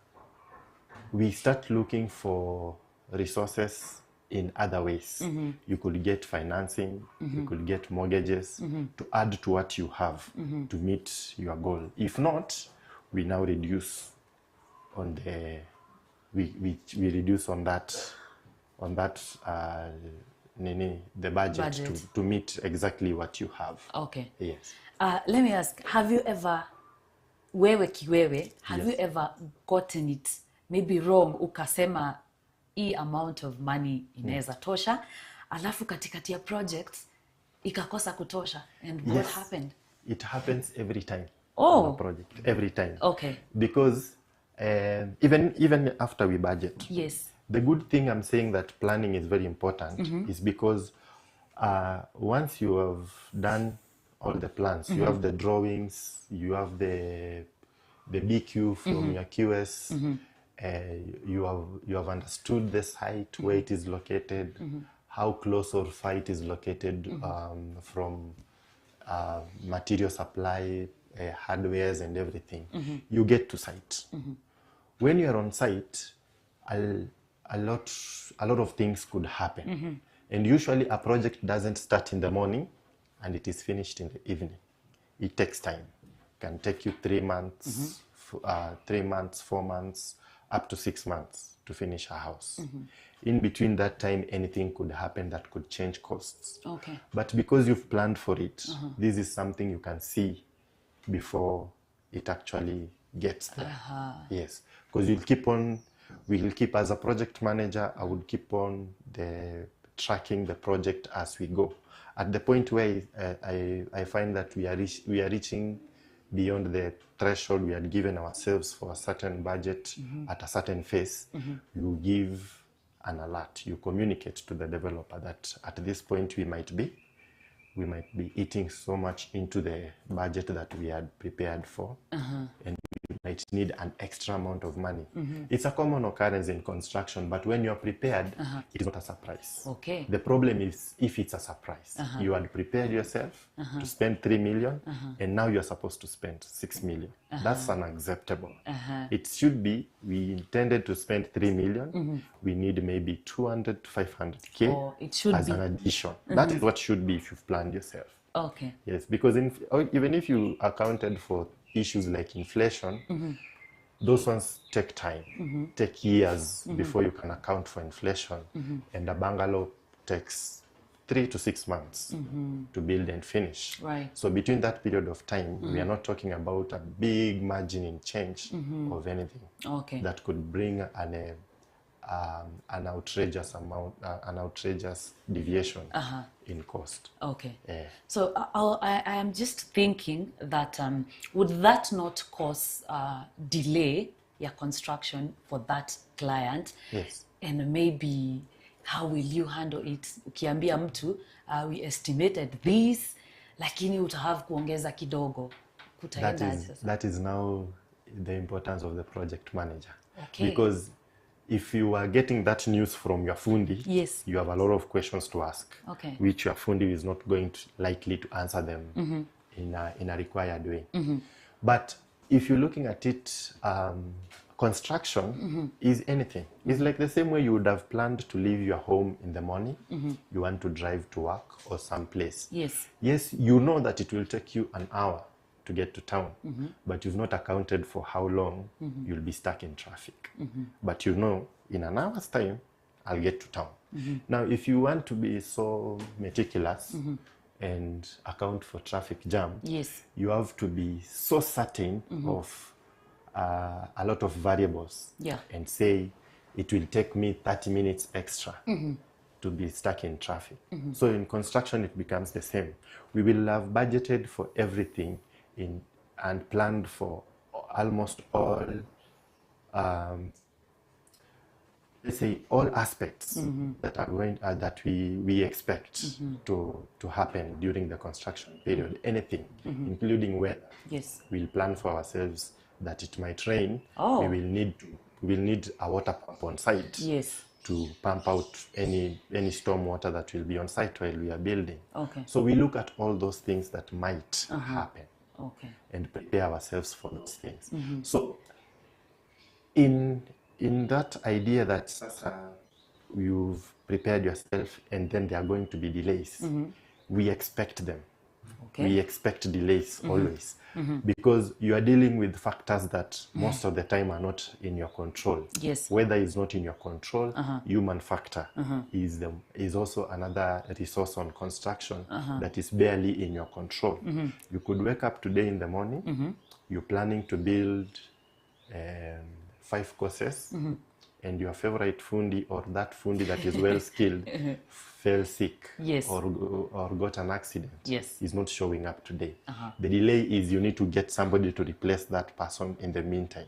we start looking for resources in other ways. You could get financing, you could get mortgages to add to what you have to meet your goal. If not, we now reduce on the we reduce on that the budget. To meet exactly what you have. Okay. Yes. Let me ask, have you ever wewe kiwewe, have Yes. you ever gotten it maybe wrong, ukasema hii amount of money inaweza tosha, alafu katikati ya project ikakosa kutosha, and what Yes. happened? It happens every time Oh. on a project. Every time. Okay. Because even after we budget, Yes. the good thing I'm saying that planning is very important is because once you have done all the plans, you have the drawings, you have the BQ from your QS, you have understood the site, where it is located, how close or far it is located from material supply, hardwares and everything. You get to site. When you are on site, a lot of things could happen. And usually a project doesn't start in the morning and it is finished in the evening. It takes time. It can take you 3 months, 3 months, 4 months, up to 6 months to finish a house. In between that time, anything could happen that could change costs. Okay. But because you've planned for it, this is something you can see before it actually gets there. Yes, because we'll keep as a project manager, I would keep on tracking the project as we go. At the point where I find that we are reaching beyond the threshold we had given ourselves for a certain budget at a certain phase, you give an alert. You communicate to the developer that at this point we might be eating so much into the budget that we had prepared for, and we might need an extra amount of money. It's a common occurrence in construction, but when you're prepared, it is not a surprise. Okay. The problem is if it's a surprise. You had prepared yourself to spend 3 million, and now you're supposed to spend 6 million. That's unacceptable. It should be, we intended to spend 3 million, we need maybe 200 to 500K Or it should as be. an addition. That is what should be if you've planned yourself. Okay. Yes, because even if you accounted for issues like inflation, those ones take time, take years before you can account for inflation. And a bungalow takes 3 to 6 months to build and finish. Right. So between that period of time, we are not talking about a big margin in change of anything Okay. that could bring an outrageous amount, an outrageous deviation in cost. Okay. Yeah. So I am just thinking that would that not cause delay your construction for that client? Yes. And maybe how will you handle it? Ukiambia mtu we estimated this, lakini utahave kuongeza kidogo. Kutaenda aje sasa? That is now the importance of the project manager. Okay. Because if you are getting that news from your fundi, Yes. you have a lot of questions to ask, Okay. which your fundi is not going to likely to answer them in a required way. But if you're looking at it, construction is anything. It's like the same way you would have planned to leave your home in the morning. You want to drive to work or someplace. Yes. Yes, you know that it will take you an hour to get to town, but you've not accounted for how long you'll be stuck in traffic. But you know, in an hour's time, I'll get to town. Now, if you want to be so meticulous and account for traffic jam, Yes. you have to be so certain of a lot of variables, Yeah. and say it will take me 30 minutes extra to be stuck in traffic. So in construction, it becomes the same. We will have budgeted for everything and planned for almost all, let's say, all aspects that are going that we expect to happen during the construction period. Anything, including weather. Yes. We'll plan for ourselves that it might rain. Oh. We will need a water pump on site. Yes. To pump out any storm water that will be on site while we are building. Okay. So we look at all those things that might happen Okay. and prepare ourselves for those things. So in that idea that you've prepared yourself and then there are going to be delays, we expect them. Okay. We expect delays always, because you are dealing with factors that most of the time are not in your control. Yes. Weather is not in your control. Human factor is also another resource on construction that is barely in your control. You could wake up today in the morning, you're planning to build 5 courses, and your favorite fundi or that fundi that is well skilled fell sick, Yes. or got an accident, Yes. is not showing up today. The delay is you need to get somebody to replace that person in the meantime.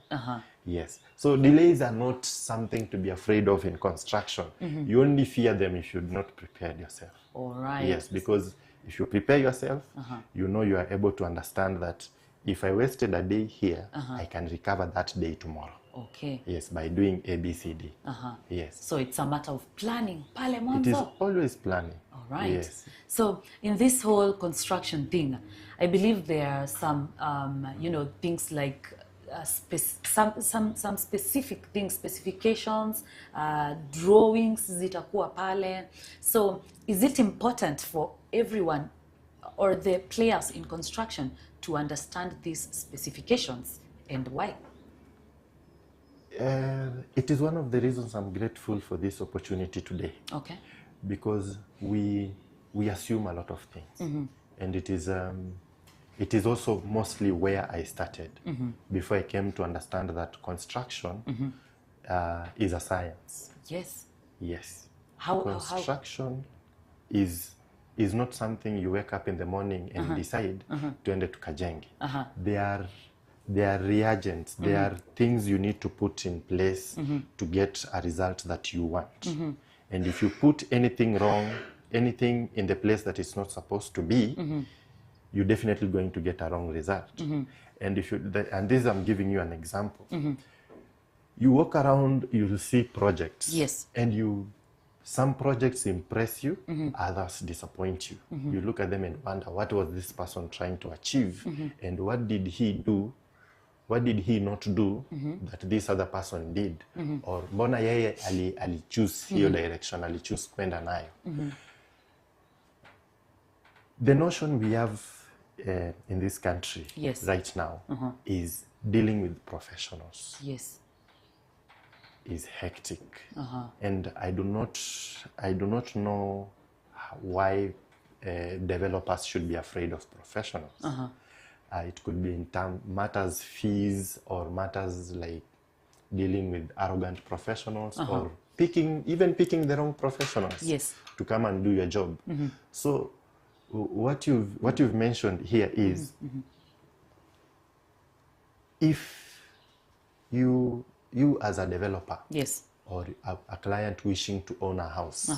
Yes. So delays are not something to be afraid of in construction. You only fear them if you've not prepared yourself. All right. Yes, because if you prepare yourself, you know you are able to understand that if I wasted a day here, I can recover that day tomorrow. Okay. Yes, by doing A, B, C, D. Yes. So it's a matter of planning. Pale It is mwanzo. always planning. All right. Yes. So in this whole construction thing, I believe there are some, things like some specific things, specifications, drawings zitakuwa pale. So is it important for everyone or the players in construction to understand these specifications, and why? It is one of the reasons I'm grateful for this opportunity today. Okay. Because we assume a lot of things, and it is also mostly where I started before I came to understand that construction is a science. Yes. Yes. How Construction is not something you wake up in the morning and decide tuende tukajenge. There are reagents, there are things you need to put in place to get a result that you want. And if you put anything wrong, anything in the place that it's not supposed to be, you're definitely going to get a wrong result. And and this, I'm giving you an example. You walk around, you see projects. Yes. And some projects impress you, others disappoint you. You look at them and wonder, what was this person trying to achieve? And what did he do? What did he not do that this other person did? Or mbona yeye ali choose hiyo direction, ali choose kwenda nayo. The notion we have in this country right now is dealing with professionals. Yes. Is hectic. And I do not know why developers should be afraid of professionals. It could be in matters fees, or matters like dealing with arrogant professionals, or picking the wrong professionals to come and do your job. So what you've mentioned here is if you as a developer or a client wishing to own a house,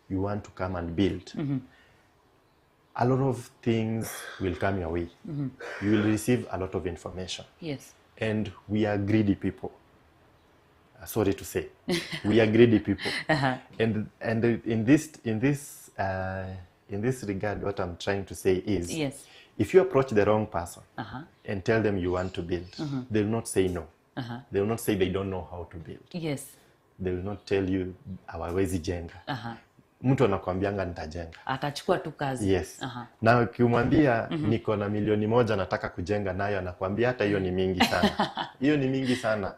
you want to come and build, a lot of things will come your way. You will receive a lot of information. Yes. And we are greedy people. Sorry to say, we are greedy people. And in this regard, what I'm trying to say is, if you approach the wrong person and tell them you want to build, they will not say no. They will not say they don't know how to build. Yes. They will not tell you hawawezi jenga. Mtu anakuambianga nitajenga. Atachukua tu kazi. Yes. Na ukimwambia niko na milioni moja nataka kujenga, nayo anakuambia hata hiyo ni mingi sana. Hiyo ni mingi sana.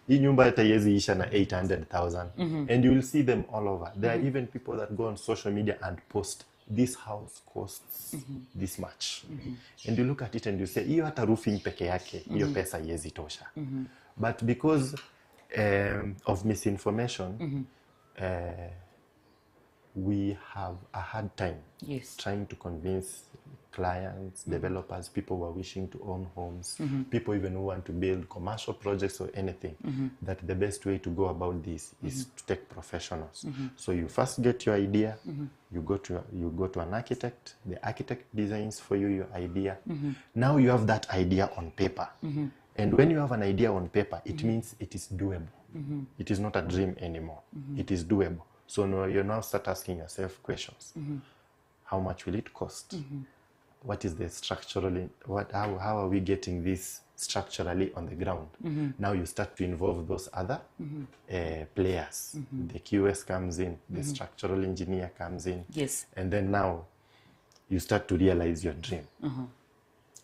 Hii nyumba hata haiwezi isha na 800,000. And you will see them all over. There are even people that go on social media and post, this house costs this much. And you look at it and you say, hiyo hata roofing peke yake, hiyo pesa haiwezi tosha. But because of misinformation, we have a hard time trying to convince clients, developers, people who are wishing to own homes, people even who want to build commercial projects or anything, that the best way to go about this is to take professionals. So you first get your idea, you go to an architect, the architect designs for you your idea. Now you have that idea on paper. And when you have an idea on paper, it means it is doable. It is not a dream anymore. It is doable. So now you now start asking yourself questions. How much will it cost? What is the structurally, how are we getting this structurally on the ground? Now you start to involve those other players. The QS comes in, the structural engineer comes in. Yes. And then now you start to realize your dream.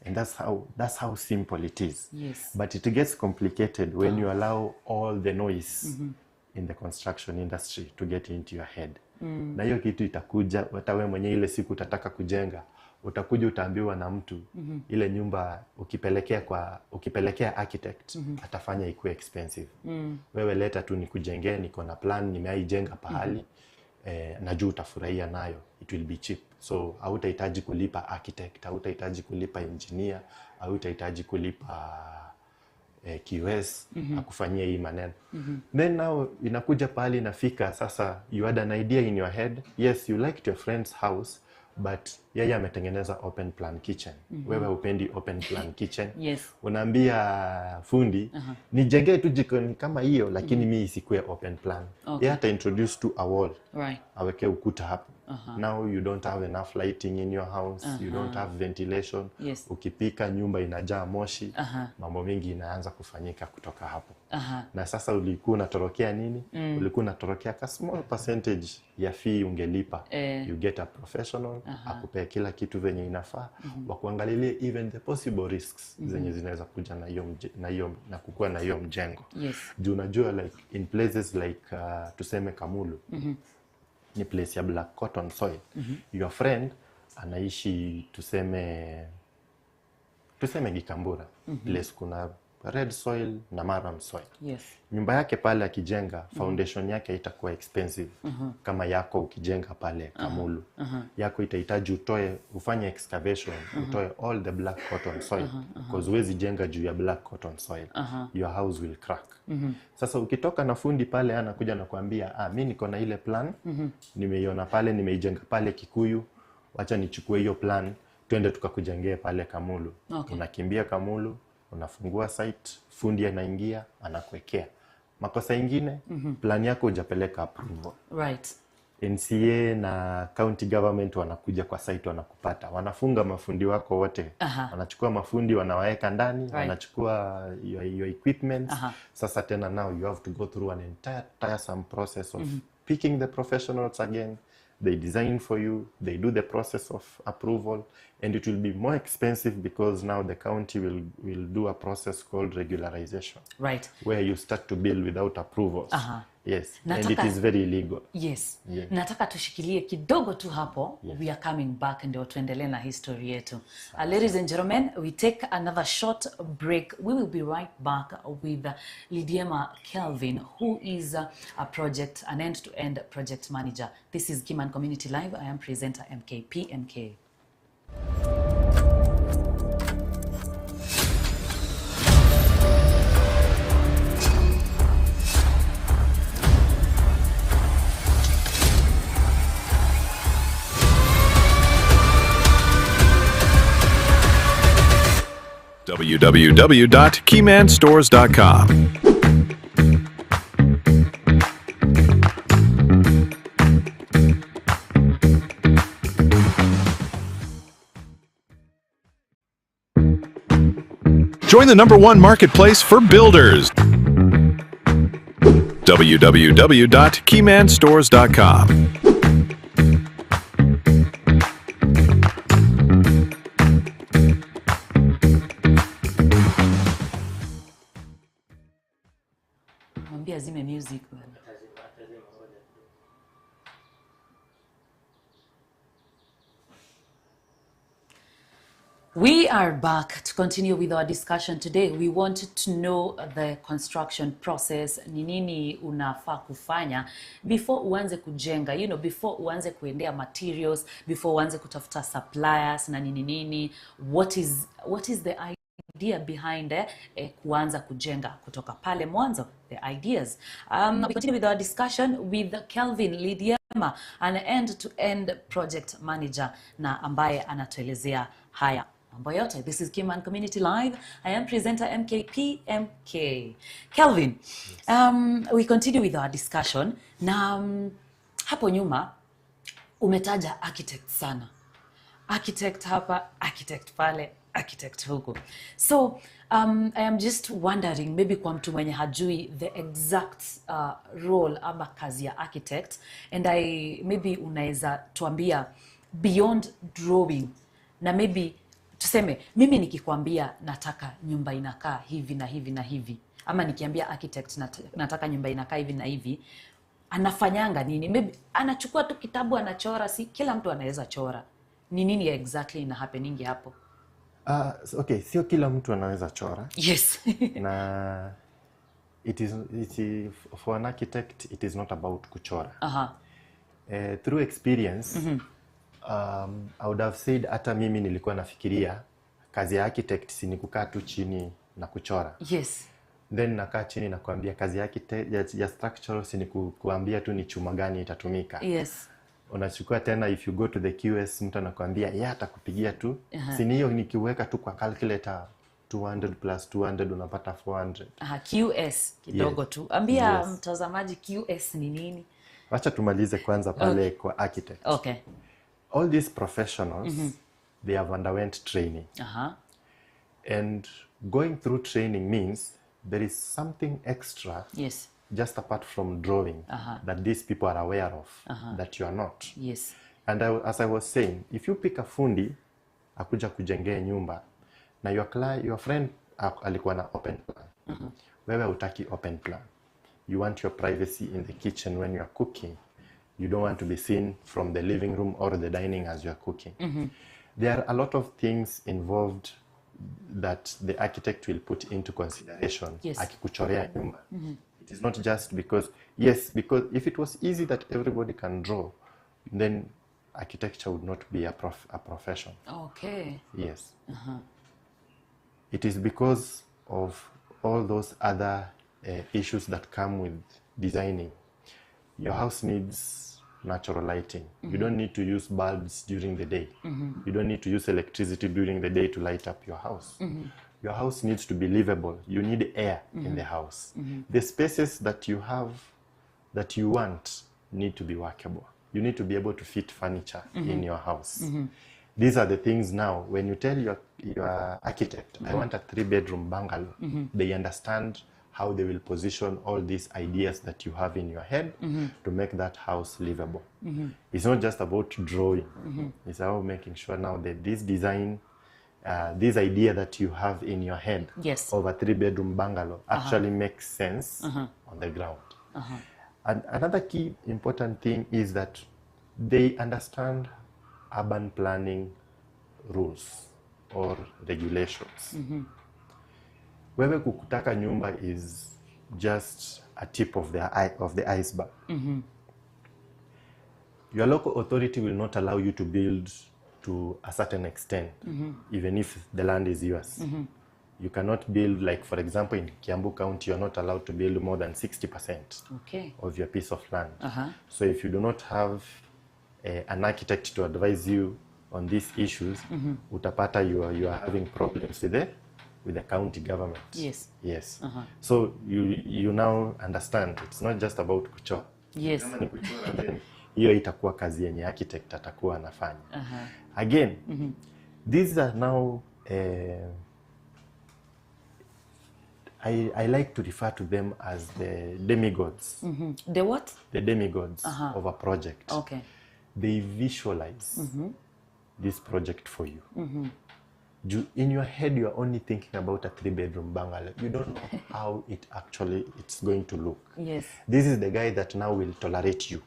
And that's how simple it is. Yes. But it gets complicated when you allow all the noise in the construction industry to get into your head. Na hiyo kitu itakuja, hata wewe mwenyewe ile siku utataka kujenga, utakuja utaambiwa na mtu, ile nyumba ukipelekea architect, atafanya ikuwe expensive. Wewe leta tu nikujengee, niko na plan, nimeijenga pahali, najua utafurahia nayo, it will be cheap. So hautahitaji kulipa architect, hautahitaji kulipa engineer, hautahitaji kulipa QS akufanyia hii maneno. Then now inakuja pahali inafika sasa, you had an idea in your head. Yes, you liked your friend's house, but yeye ametengeneza open plan kitchen. Wewe upendi open plan kitchen. Unaambia fundi, nijengee tu jikoni kama hiyo, lakini mimi isikue open plan. Yeye ata introduce to a wall. Aweke ukuta hapo. Now you don't have enough lighting in your house, you don't have ventilation. Yes. Ukipika nyumba inajaa moshi, mambo mengi inaanza kufanyika kutoka hapo. Na sasa ulikuwa unatorokea nini? Ulikuwa unatorokea ka small percentage ya fee ungelipa. You get a professional, akupea kila kitu venye inafaa, wakuangalilie even the possible risks zenye zinaweza kuja na kukua na hiyo mjengo. Yes. Juu unajua like in places like tuseme Kamulu, ni place ya black cotton soil. Your friend anaishi tuseme Gikambura, place kuna red soil na maram soil. Yes. Nyumba yake pale akijenga, foundation yake itakuwa expensive kama yako ukijenga pale Kamulu. Yako itahitaji ufanye excavation, utoe all the black cotton soil, because huwezi jenga juu ya black cotton soil. Your house will crack. Sasa ukitoka na fundi pale anakuja na kuambia, mimi niko na ile plan, nimeiona pale, nimeijenga pale Kikuyu, wacha nichukue hiyo plan, twende tukakujengea pale Kamulu. Unakimbia Kamulu, unafungua site, fundi anaingia, anakuwekea. Makosa ingine, plan yako hujapeleka approval. Right. NCA na county government wanakuja kwa site, wanakupata. Wanafunga mafundi wako wote. Wanachukua mafundi, wanawaweka ndani, wanachukua your equipment. Sasa tena now you have to go through an entire tiresome process of picking the professionals again. They design for you, they do the process of approval, and it will be more expensive because now the county will do a process called regularization. Right. Where you start to build without approvals. Yes. And it is very illegal. Yes. Nataka tushikilie kidogo tu hapo. We are coming back ndio tuendelee na history yetu. Ladies and gentlemen, we take another short break. We will be right back with Lydiema Kelvin, who is an end-to-end project manager. This is Keyman Community Live. I am presenter MKP. www.keymanstores.com. Join the #1 marketplace for builders. www.keymanstores.com. Mwambie azime music bwana. We are back to continue with our discussion today. We wanted to know the construction process, ni nini unafaa kufanya before uanze kujenga, before uanze kuendea materials, before uanze kutafuta suppliers na nini. What is the idea behind kuanza kujenga kutoka pale mwanzo, the ideas. We continue with our discussion with Kelvin Lydiema, an end-to-end project manager na ambaye anatuelezea haya mambo yote. This is Keyman Community Live. I am presenter MKP. Kelvin, we continue with our discussion. Na hapo nyuma umetaja architect sana. Architect hapa, architect pale, architect huko. So I am just wondering, maybe kwa mtu mwenye hajui the exact role ama kazi ya architect, and maybe unaweza tuambia beyond drawing, na maybe tuseme mimi nikikwambia nataka nyumba inakaa hivi na hivi na hivi, ama nikiambia architect nataka nyumba inakaa hivi na hivi, anafanyanga nini? Maybe anachukua tu kitabu anachora, si kila mtu anaweza chora. Ni nini exactly ina happening hapo? Okay, sio kila mtu anaweza chora. Yes. Na it is for an architect, it is not about kuchora. Through experience, I would have said hata mimi nilikuwa nafikiria kazi ya architect si ni kukaa tu chini na kuchora. Yes. Then nakaa chini na kuambia kazi ya architect ya structural si ni kuambia tu ni chuma gani itatumika. Yes. Unachukua tena, if you go to the QS, mtu anakuambia atakupigia tu. Si ni hiyo nikiweka tu kwa calculator 200 plus 200 unapata 400. QS kidogo tu. Ambia mtazamaji QS ni nini? Wacha tumalize kwanza pale kwa architect. Okay. All these professionals, they have underwent training. And going through training means there is something extra Yes. just apart from drawing that these people are aware of that you are not. Yes. And as I was saying, if you pick a fundi akuja kujengea nyumba na your friend alikuwa na open plan, wewe hutaki open plan. You want your privacy in the kitchen when you are cooking. You don't want to be seen from the living room or the dining as you are cooking. There are a lot of things involved that the architect will put into consideration. Yes. Akikuchorea nyumba. It is not just because if it was easy that everybody can draw, then architecture would not be a profession. Okay. Yes. It is because of all those other issues that come with designing. Your house needs natural lighting. You don't need to use bulbs during the day. You don't need to use electricity during the day to light up your house. Your house needs to be livable. You need air in the house. The spaces that you have, that you want, need to be workable. You need to be able to fit furniture in your house. These are the things now, when you tell your architect, I want a 3-bedroom bungalow, they understand how they will position all these ideas that you have in your head to make that house livable. It's not just about drawing. It's about making sure now that this design, this idea that you have in your head Yes. of a 3-bedroom bungalow actually makes sense on the ground. And another key important thing is that they understand urban planning rules or regulations. Wewe kukutaka nyumba is just a tip of the iceberg. Your local authority will not allow you to build to a certain extent, even if the land is yours. You cannot build, like for example in Kiambu County, you're not allowed to build more than 60% of your piece of land. So if you do not have an architect to advise you on these issues, utapata you are having problems with the county government. Yes. Yes. So you now understand it's not just about kuchora. Yes. Kama ni kuchora, then hiyo itakuwa kazi yenye architect atakuwa anafanya. Again, these are now I like to refer to them as the demigods. The what? The demigods of a project. Okay. They visualize this project for you. In your head, you are only thinking about a 3-bedroom bungalow. You don't know how it's going to look. Yes. This is the guy that now will tolerate you.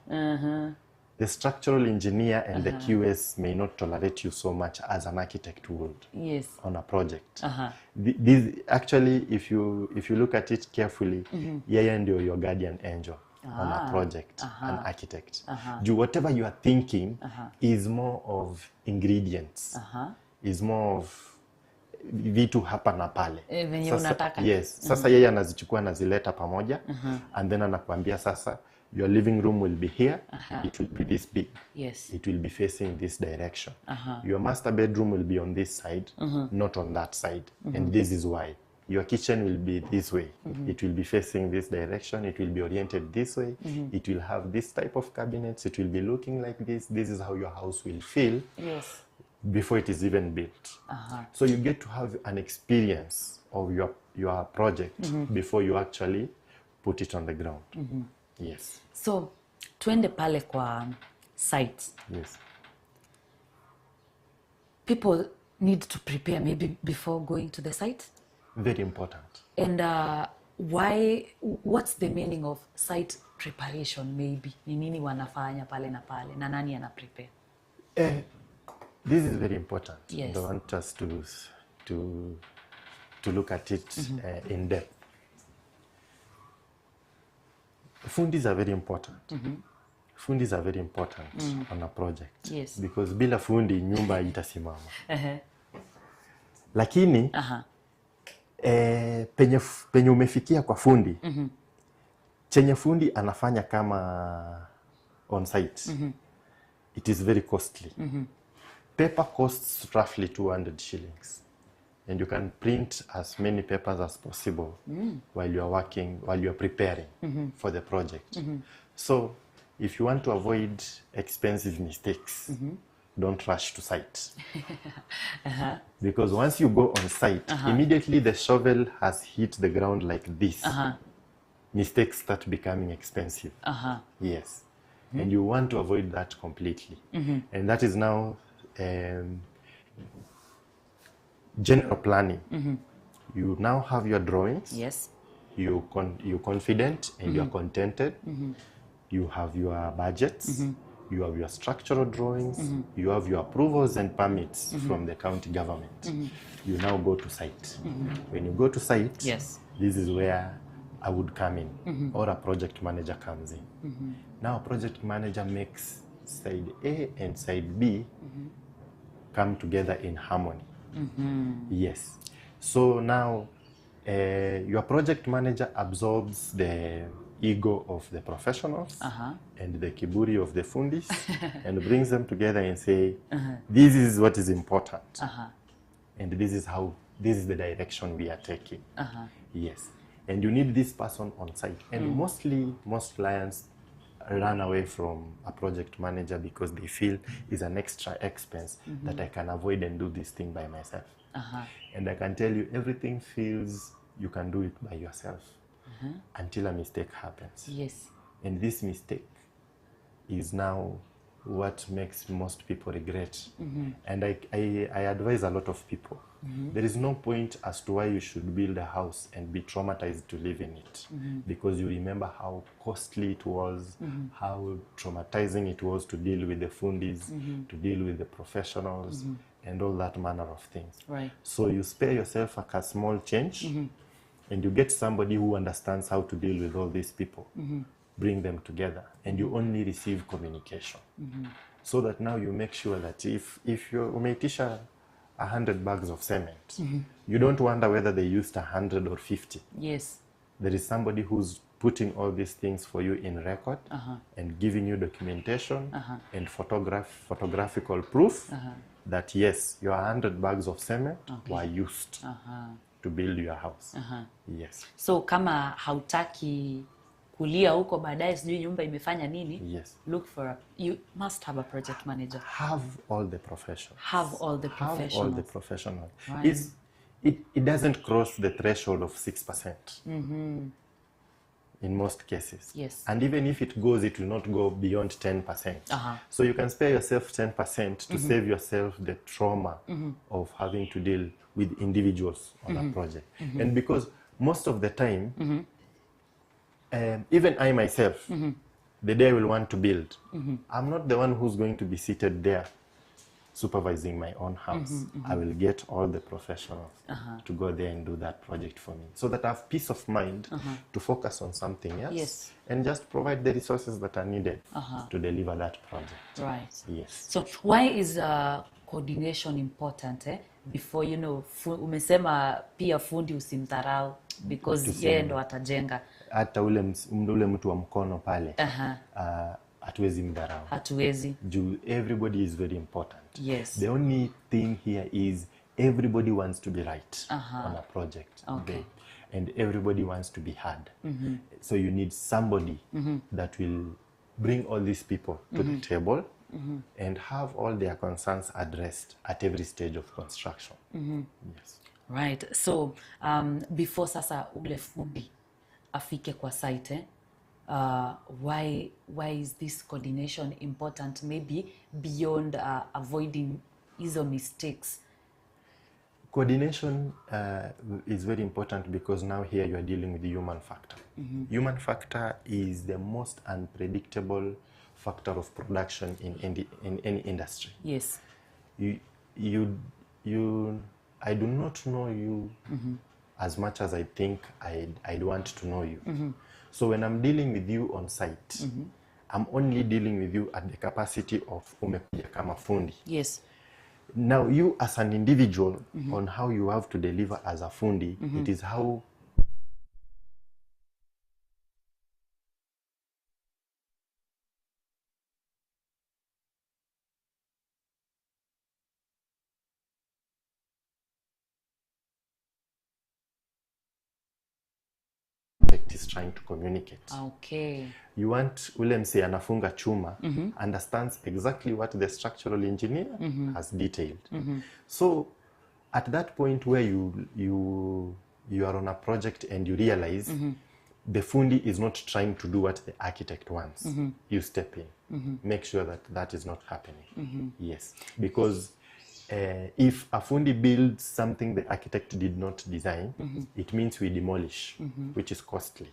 The structural engineer and the QS may not tolerate you so much as an architect would. Yes. On a project. This actually, if you look at it carefully, yeye ndio your guardian angel on a project, an architect. Whatever you are thinking is more of ingredients, is more of vitu hapa na pale. Venye unataka. Yes. Sasa yeye anazichukua anazileta pamoja, and then anakuambia sasa, your living room will be here. It will be this big. Yes. It will be facing this direction. Your master bedroom will be on this side, not on that side. And this is why. Your kitchen will be this way. It will be facing this direction. It will be oriented this way. It will have this type of cabinets. It will be looking like this. This is how your house will feel. Yes. Before it is even built. So you get to have an experience of your project before you actually put it on the ground. Yes. So twende pale kwa sites. Yes. People need to prepare maybe before going to the site. Very important. And what's the meaning of site preparation maybe? Ni nini wanafanya pale na pale na nani ana prepare? This is very important. Yes. I don't want us to look at it in depth. Fundis are very important. Fundis are very important on a project. Yes. Because bila fundi nyumba itasimama. Lakini penye umefikia kwa fundi, chenye fundi anafanya kama on site, it is very costly. Paper costs roughly 200 shillings. And you can print as many papers as possible while you are working, while you are preparing for the project. So if you want to avoid expensive mistakes, don't rush to site. Because once you go on site, immediately the shovel has hit the ground like this. Mistakes start becoming expensive. Yes. And you want to avoid that completely. And that is now general planning. You now have your drawings. Yes. You're confident and you're contented. You have your budgets. You have your structural drawings. You have your approvals and permits from the county government. You now go to site. When you go to site, Yes. this is where I would come in, or a project manager comes in. Now, a project manager makes side A and side B come together in harmony. Yes. So now, your project manager absorbs the ego of the professionals and the kiburi of the fundis and brings them together and say, this is what is important. And this is the direction we are taking. Yes. And you need this person on site. And mostly, most clients run away from a project manager because they feel it's an extra expense that I can avoid and do this thing by myself. And I can tell you, everything feels you can do it by yourself until a mistake happens. Yes. And this mistake is now what makes most people regret. And I advise a lot of people. There is no point as to why you should build a house and be traumatized to live in it, because you remember how costly it was, how traumatizing it was to deal with the fundis, to deal with the professionals, and all that manner of things. Right. So you spare yourself a small change, and you get somebody who understands how to deal with all these people. Bring them together, and you only receive communication. So that now you make sure that if you umeitisha 100 bags of cement, you don't wonder whether they used 100 or 50. Yes. There is somebody who's putting all these things for you in record and giving you documentation and photographical proof that yes, your 100 bags of cement were used to build your house. Yes. So kama hautaki kulia huko baadaye sijui nyumba imefanya nini, Yes. look for you must have a project manager. Have all the professionals. Have all the professionals. Have all the professionals. Right. It doesn't cross the threshold of 6%. In most cases. Yes. And even if it goes, it will not go beyond 10%. So you can spare yourself 10% to save yourself the trauma of having to deal with individuals on a project. And because most of the time, even I myself, the day I will want to build, I'm not the one who's going to be seated there supervising my own house. I will get all the professionals to go there and do that project for me, so that I have peace of mind to focus on something else. Yes. And just provide the resources that are needed to deliver that project. Right. Yes. So why is coordination important before umesema pia fundi usimdharau because yeye ndo atajenga. Hata ule mtu wa mkono pale hatuwezi mdharau. Hatuwezi. Everybody is very important. Yes. The only thing here is everybody wants to be right on a project. Okay. And everybody wants to be heard. So you need somebody that will bring all these people to the table and have all their concerns addressed at every stage of construction. Yes. Right. So before sasa ule fundi afike kwa site, why is this coordination important, maybe beyond avoiding hizo mistakes? Coordination is very important because now here you are dealing with the human factor. Human factor is the most unpredictable factor of production in any industry. Yes. I do not know you as much as I think I'd want to know you. So when I'm dealing with you on site, I'm only dealing with you at the capacity of umekuja kama fundi. Yes. Now you as an individual on how you have to deliver as a fundi, it is how trying to communicate. Okay. You want ule mse anafunga chuma understands exactly what the structural engineer has detailed. So at that point where you are on a project and you realize the fundi is not trying to do what the architect wants, you step in. Make sure that that is not happening. Yes, because if a fundi builds something the architect did not design, it means we demolish, which is costly,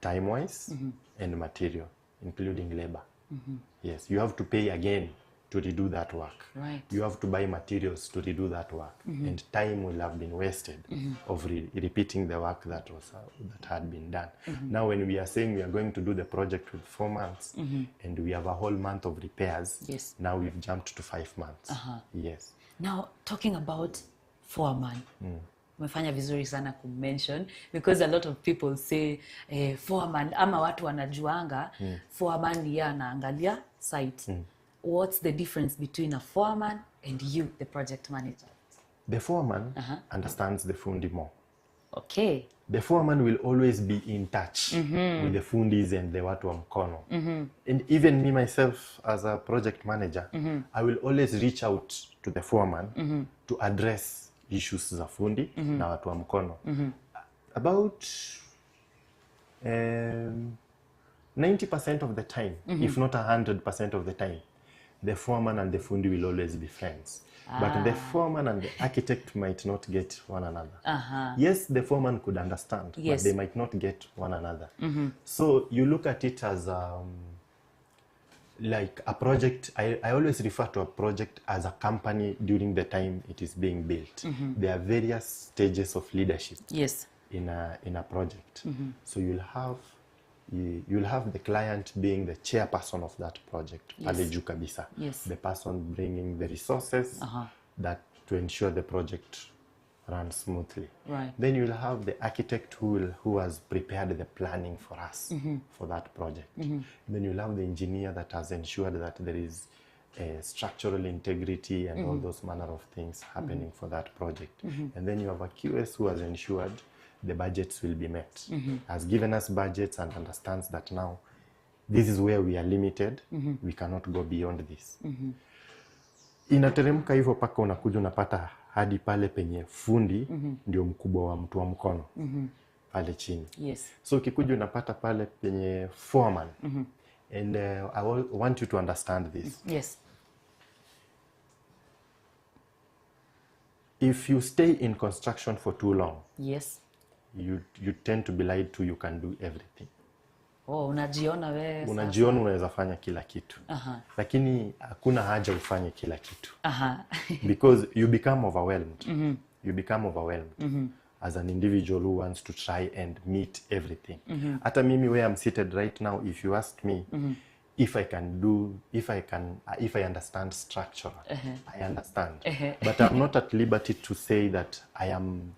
time-wise and material, including labor. Yes, you have to pay again to redo that work. Right. You have to buy materials to redo that work, and time will have been wasted of repeating the work that had been done. Now, when we are saying we are going to do the project with 4 months, and we have a whole month of repairs, Yes. now we've jumped to 5 months. Yes. Now, talking about foreman. Umefanya vizuri sana kumention because a lot of people say foreman ama watu wanajuanga foreman yeye anaangalia site. What's the difference between a foreman and you, the project manager? The foreman understands the fundi more. Okay. The foreman will always be in touch with the fundis and the watu wa mkono. And even me myself as a project manager, I will always reach out to the foreman to address issues za fundi na watu wa mkono. About 90% of the time, if not 100% of the time, the foreman and the fundi will always be friends. But the foreman and the architect might not get one another. Yes, the foreman could understand, Yes. but they might not get one another. So you look at it as like a project. I always refer to a project as a company during the time it is being built. There are various stages of leadership Yes. in a project. So you'll have the client being the chairperson of that project, pale juu kabisa. Yes. The person bringing the resources that to ensure the project runs smoothly. Right. Then you'll have the architect who has prepared the planning for us for that project. Then you'll have the engineer that has ensured that there is structural integrity and all those manner of things happening for that project. And then you have a QS who has ensured the budgets will be met, has given us budgets and understands that now this is where we are limited, we cannot go beyond this. Inateremka hivyo paka unakuja unapata hadi pale penye fundi ndio mkubwa wa mtu wa mkono pale chini. Yes. So ukikuja unapata pale penye foreman, and I want you to understand this. Yes. If you stay in construction for too long, Yes. you tend to be lied to. You can do everything. Oh, unajiona wewe. Unajiona unaweza fanya kila kitu. Lakini hakuna haja ufanye kila kitu. Because you become overwhelmed. You become overwhelmed as an individual who wants to try and meet everything. Hata mimi where I'm seated right now, if you ask me if I understand structure, I understand. But I'm not at liberty to say that I'm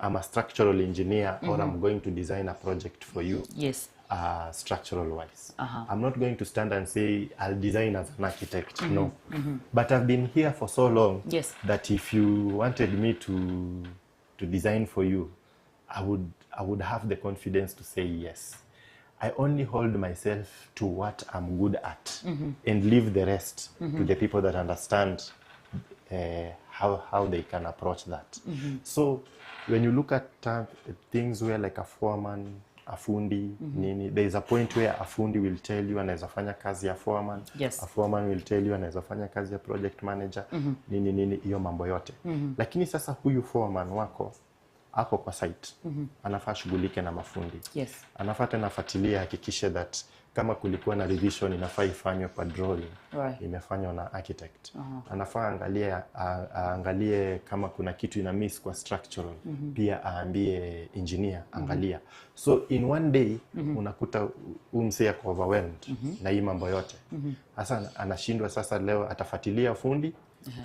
a structural engineer or I'm going to design a project for you. Yes. Structural wise. I'm not going to stand and say I'll design as an architect. No. But I've been here for so long that if you wanted me to design for you, I would have the confidence to say yes. I only hold myself to what I'm good at and leave the rest to the people that understand how they can approach that. So when you look at things where like a foreman, a fundi, nini, there is a point where a fundi will tell you anaweza fanya kazi ya foreman, Yes. a foreman will tell you anaweza fanya kazi ya project manager, nini hiyo mambo yote. Lakini sasa huyu foreman wako ako kwa site, anafaa shughulike na mafundi. Yes. Anafaa tena afuatilie, hakikishe that kama kulikuwa na revision inafaa ifanywe kwa drawing, imefanywa na architect. Anafaa aangalie kama kuna kitu ina miss kwa structural, pia aambie engineer angalia. So in one day unakuta umse ako overwhelmed na hii mambo yote. Sasa anashindwa sasa leo atafuatilia fundi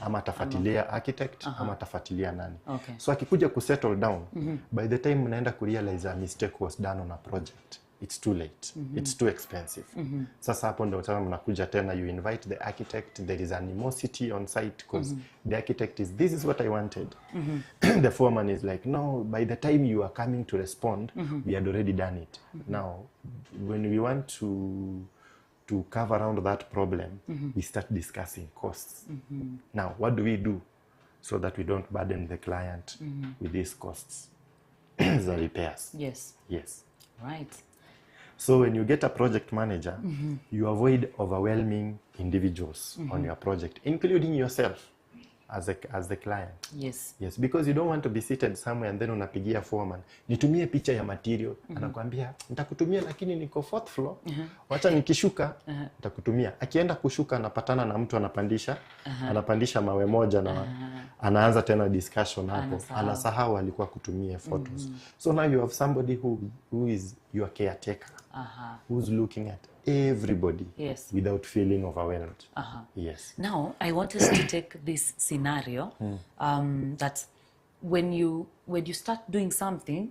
ama atafuatilia architect ama atafuatilia nani. So akikuja kusettle down, by the time mnaenda kurealize a mistake was done on a project, it's too late. It's too expensive. Sasa hapo ndio tena mnakuja tena, you invite the architect, there is animosity on site because the architect is, this is what I wanted. The foreman is like, no, by the time you are coming to respond, we had already done it. Now, when we want to cover around that problem, we start discussing costs. Now, what do we do so that we don't burden the client with these costs? The repairs. Yes. Yes. Right. So when you get a project manager, you avoid overwhelming individuals on your project, including yourself as the client. Yes. Yes, because you don't want to be seated somewhere and then unapigia foreman, nitumie picha ya material. Anakuambia, nitakutumia lakini niko 4th floor. Wacha nikishuka, nitakutumia. Akienda kushuka anapatana na mtu anapandisha mawe moja na anaanza tena discussion hapo. Anasahau alikuwa kutumia photos. So now you have somebody who is your caretaker. Who's looking at everybody without feeling overwhelmed. Yes. Now, I want us to take this scenario that when you start doing something,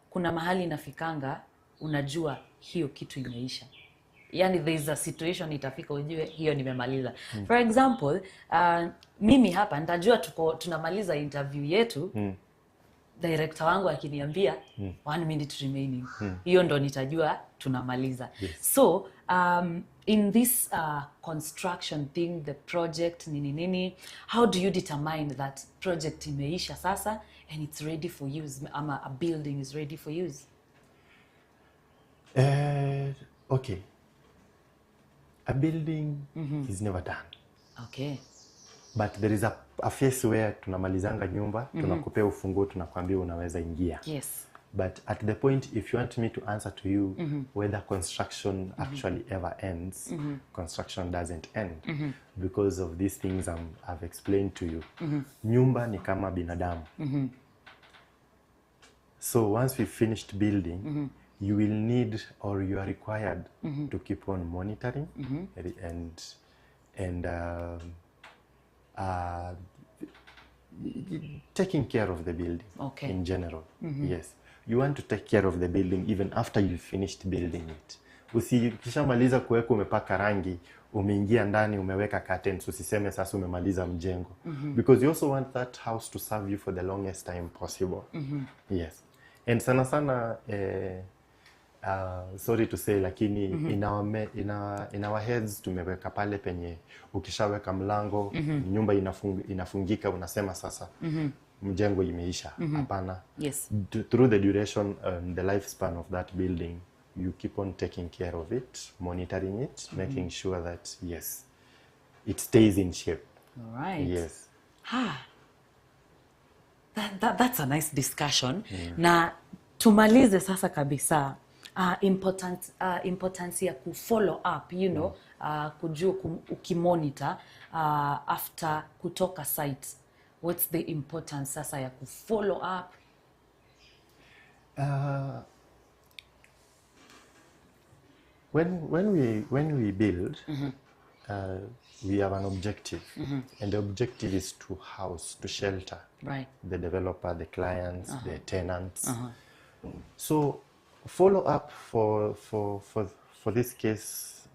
kuna mahali nafikanga, unajua hiyo kitu imeisha. Yani there is a situation itafika ujue hiyo nimemaliza. For example, mimi hapa nitajua tunamaliza interview yetu. Director wangu akiniambia 1 minute remaining. Hiyo ndo nitajua tunamaliza. So, in this construction thing, the project, nini, how do you determine that project imeisha sasa and it's ready for use, ama a building is ready for use? Okay. A building is never done. Okay. But there is a phase where tunamalizanga nyumba, tunakupea ufunguo, tunakwambia unaweza ingia. Yes. But at the point, if you want me to answer to you whether construction actually ever ends, construction doesn't end because of these things I've explained to you. Nyumba ni kama binadamu. So once we've finished building, you will need, or you are required to keep on monitoring and taking care of the building in general. Yes. You want to take care of the building even after you finished building it. Ukishamaliza kuweka umepaka rangi, umeingia ndani umeweka curtains, usiseme sasa umemaliza mjengo. Because you also want that house to serve you for the longest time possible. Yes. And sana sorry to say, lakini in our heads tumeweka pale penye ukishaweka mlango, nyumba inafungika, unasema sasa mjengo imeisha. Hapana. Yes. Through the duration and the lifespan of that building, you keep on taking care of it, monitoring it, making sure that yes, it stays in shape. All right. Yes. That's a nice discussion. Na tumalize sasa kabisa. Importance ya follow up, you know, kujua ukimonitor after kutoka site. What's the importance sasa ya follow up? When we build, we have an objective, and the objective is to house, to shelter the developer, the clients, the tenants. So follow up for this case,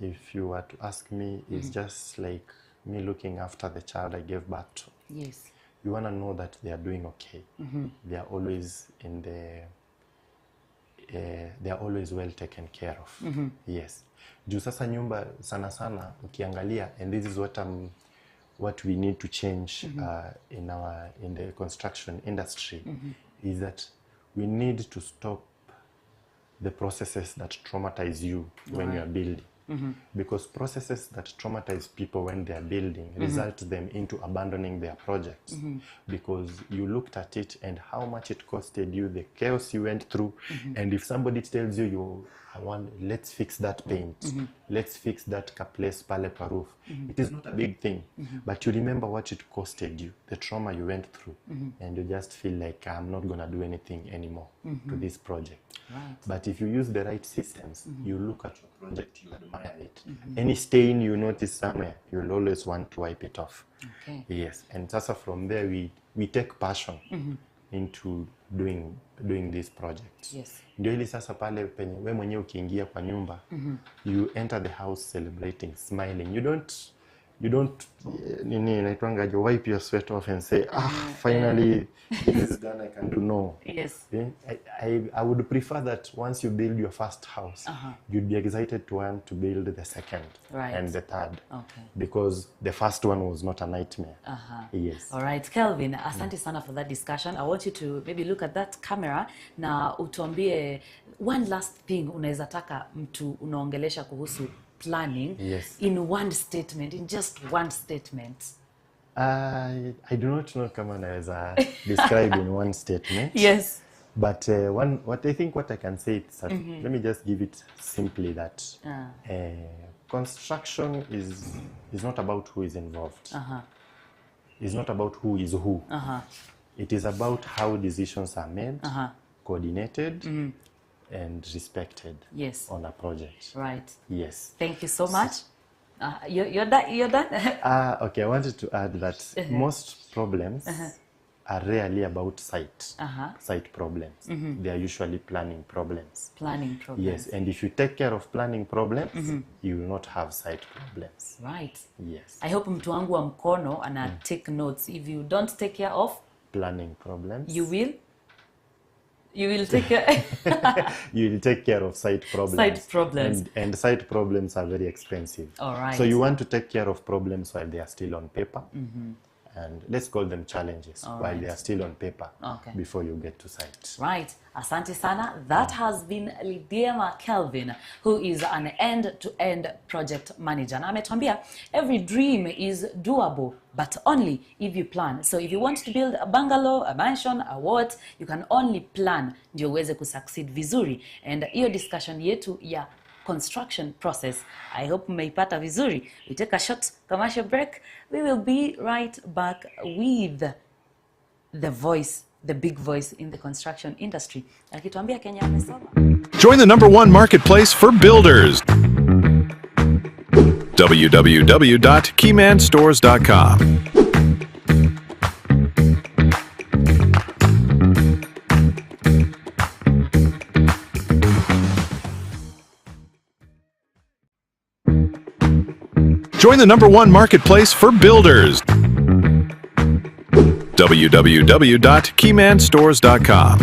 if you were to ask me, is just like me looking after the child I gave birth to. Yes. You want to know that they are doing okay. They are always they are always well taken care of. Yes. Juu sasa nyumba sana ukiangalia, and this is what we need to change in the construction industry, is that we need to stop the processes that traumatize you when you are building. Because processes that traumatize people when they are building result them into abandoning their projects. Because you looked at it and how much it costed you, the chaos you went through, and if somebody tells you, let's fix that paint, let's fix that place pale pa roof, it is not a big thing, but you remember what it costed you, the trauma you went through, and you just feel like, I'm not going to do anything anymore to this project. Right. But if you use the right systems, you look at your project, you admire it. Any stain you notice somewhere, you'll always want to wipe it off. Okay. Yes. And sasa from there, we take passion into doing this project. Yes. Ndio ili sasa pale penye wewe mwenyewe ukiingia kwa nyumba, you enter the house celebrating, smiling. You don't nini inaitwanga you wipe your sweat off and say finally this is done, I can do. No. Yes. I would prefer that once you build your first house, you'd be excited to want to build the second and the third. Okay. Because the first one was not a nightmare. Yes. All right, Kelvin, asante sana for that discussion. I want you to maybe look at that camera na utuambie one last thing unaweza taka mtu unaongelesha kuhusu planning in one statement, in just one statement. I do not know kama naweza describe in one statement. Yes. But what I can say is that, let me just give it simply that construction is not about who is involved. It's not about who is who. It is about how decisions are made, coordinated, and respected on a project. Right. Yes. Thank you so much. You're done? Okay, I wanted to add that most problems are rarely about site problems. They are usually planning problems. Planning problems. Yes, and if you take care of planning problems, you will not have site problems. Right. Yes. I hope mtu wangu wa mkono ana take notes. If you don't take care of planning problems, you will take care you will take care of site problems. Site problems. And site problems are very expensive. All right. So you want to take care of problems while they are still on paper. And let's call them challenges while they are still on paper before you get to site. Right. Asante sana. That has been Lidiema Kelvin, who is an end-to-end project manager. Na ametuambia every dream is doable, but only if you plan. So if you want to build a bungalow, a mansion, a what, you can only plan ndio uweze kusucceed vizuri. And hiyo discussion yetu ya construction process, I hope mmeipata vizuri. We take a short commercial break. We will be right back with the voice, the big voice in the construction industry. Akituambia Kenya amesoma. Join the #1 marketplace for builders. www.keymanstores.com. Join the #1 marketplace for builders. www.keymanstores.com.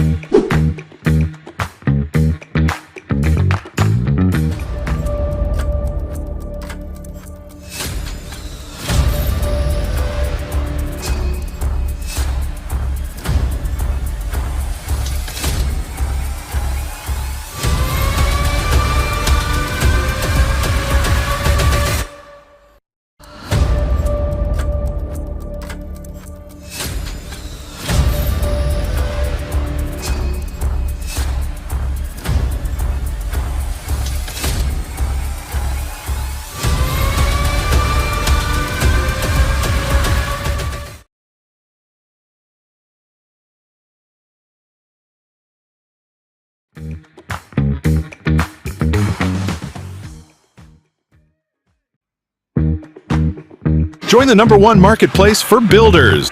Join the #1 marketplace for builders.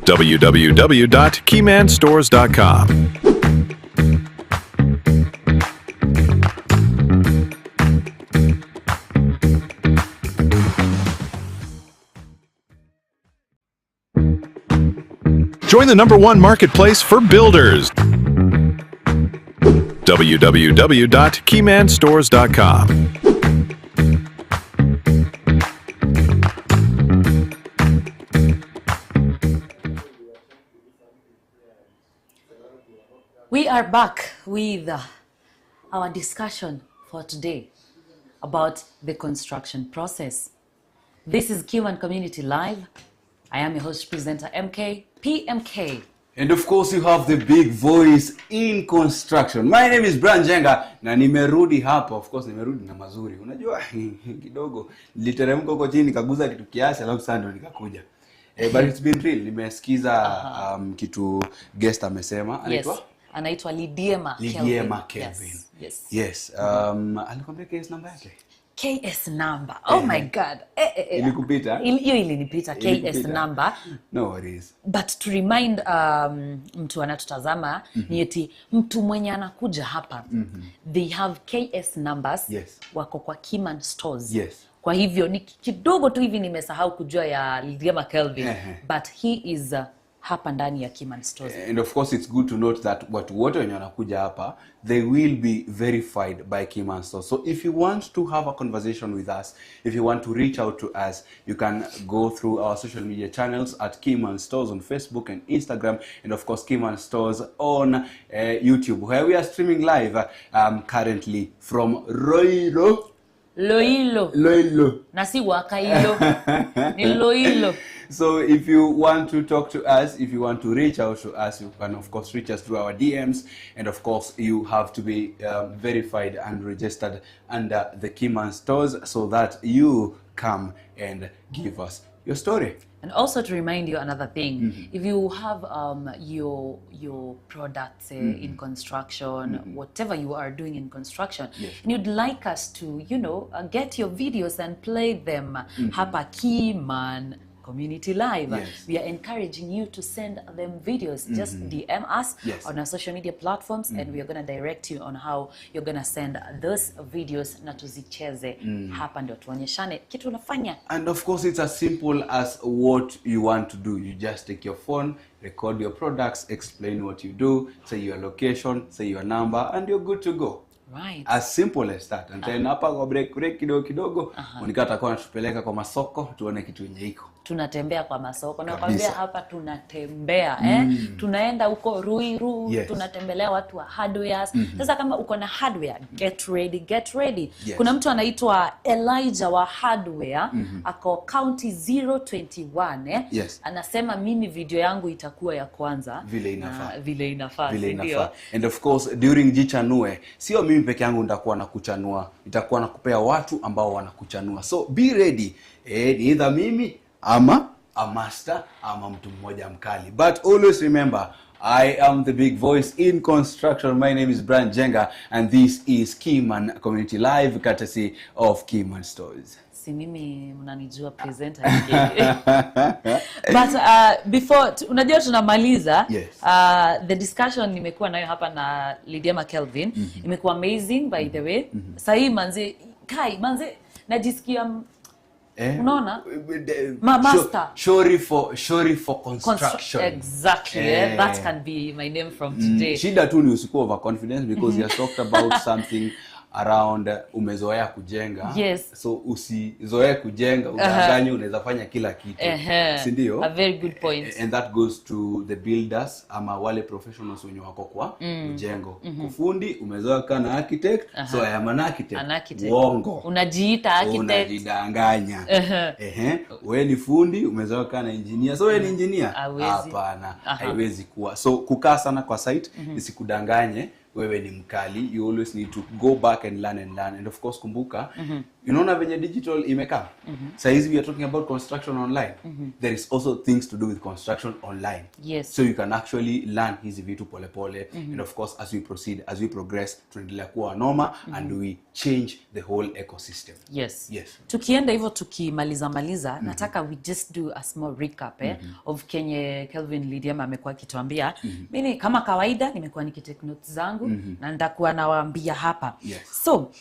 www.keymanstores.com. Join the #1 marketplace for builders. www.keymanstores.com. We are back with our discussion for today about the construction process. This is Keyman Community Live. I am your host presenter MK, PMK. And of course you have the big voice in construction. My name is Brian Jenga na nimerudi hapa. Of course nimerudi na mazuri. Unajua kidogo niliteremka huko chini nikaguza kitu kiasi alafu sasa ndo nikakuja. But it's been real. Nimesikiza kitu guest amesema. Anaitwa? Anaitwa Lidiema Kelvin. Yes. Yes. Alikwambia case namba yake? KS number. Oh my God. Ilikupita? Hiyo ilinipita KS Ilikupita? number. No worries. But to remind mtu anatutazama ni eti mtu mwenye anakuja hapa they have KS numbers. Yes. Wako kwa Keyman stores. Yes. Kwa hivyo ni kidogo tu hivi nimesahau kujua ya Lydia Kelvin but he is hapa ndani ya Keyman stores. And of course it's good to note that watu wote wenye wanakuja hapa they will be verified by Keyman stores. So if you want to have a conversation with us, if you want to reach out to us, you can go through our social media channels at Keyman stores on Facebook and Instagram, and of course Keyman stores on YouTube, where we are streaming live currently from Loilo. Na si Wakailo. Ni Loilo. So if you want to talk to us, if you want to reach out to us, you can of course reach us through our DMs, and of course you have to be verified and registered under the Keyman stores so that you come and give us your story. And also to remind you another thing, if you have your products in construction, whatever you are doing in construction, and you'd like us to, get your videos and play them hapa Keyman Community Live. Yes. We are encouraging you to send them videos. Just DM us on our social media platforms and we are going to direct you on how you're going to send those videos na tuzicheze hapa ndio tuonyeshane kitu unafanya. And of course it's as simple as what you want to do. You just take your phone, record your products, explain what you do, say your location, say your number, and you're good to go. Right. As simple as that. And then hapa kwa break kidogo Monica atakuwa anatupeleka kwa masoko tuone kitu yenye iko. Tunatembea kwa masoko. Nakwambia hapa tunatembea tunaenda huko Ruiru, tunatembelea watu wa hardwares. Sasa kama uko na hardware, get ready. Yes. Kuna mtu anaitwa Elijah wa hardware, ako county 021 Yes. Anasema mimi video yangu itakuwa ya kwanza Vile inafaa. Vile inafaa. And of course during Jichanue, sio mimi peke yangu nitakuwa nakuchanua, nitakuwa nakupea watu ambao wanakuchanua. So be ready. Ni either mimi ama a master ama mtu mmoja mkali. But always remember, I am the big voice in construction. My name is Brian Jenga and this is Keyman Community Live, courtesy of Keyman Stores. Si mimi mnanijua presenter yake. But before unajua tunamaliza, the discussion nimekuwa nayo hapa na Lydia Kelvin imekuwa amazing by the way. Sasa manze najisikia unaona master Shori for construction. Exactly. That can be my name from today. Shida tu ni usiku overconfidence because you have talked about something around umezoea kujenga. Yes. So usizoee kujenga, udanganye unaweza fanya kila kitu. Si ndio? A very good point. And that goes to the builders ama wale professionals wenye wako kwa mjengo. Kufundi umezoea kana architect, so I am an architect. Uongo. Unajiita architect. Unajidanganya. Wewe ni fundi, umezoea kana engineer, so wewe ni engineer. Hapana, haiwezi kuwa. So kukaa sana kwa site isikudanganye wewe ni mkali. You always need to go back and learn. And of course kumbuka, unaona venye digital imekaa. Saizi we are talking about construction online. There is also things to do with construction online. Yes. So you can actually learn hizi vitu pole pole. And of course as we proceed, as we progress, tunaendelea kuwa noma and we change the whole ecosystem. Yes. Tukienda hivyo tukimaliza nataka we just do a small recap of Kenye Kelvin Lydia amekuwa akituambia. Mimi kama kawaida nimekuwa nikitake notes zangu na nitakuwa nawaambia hapa. So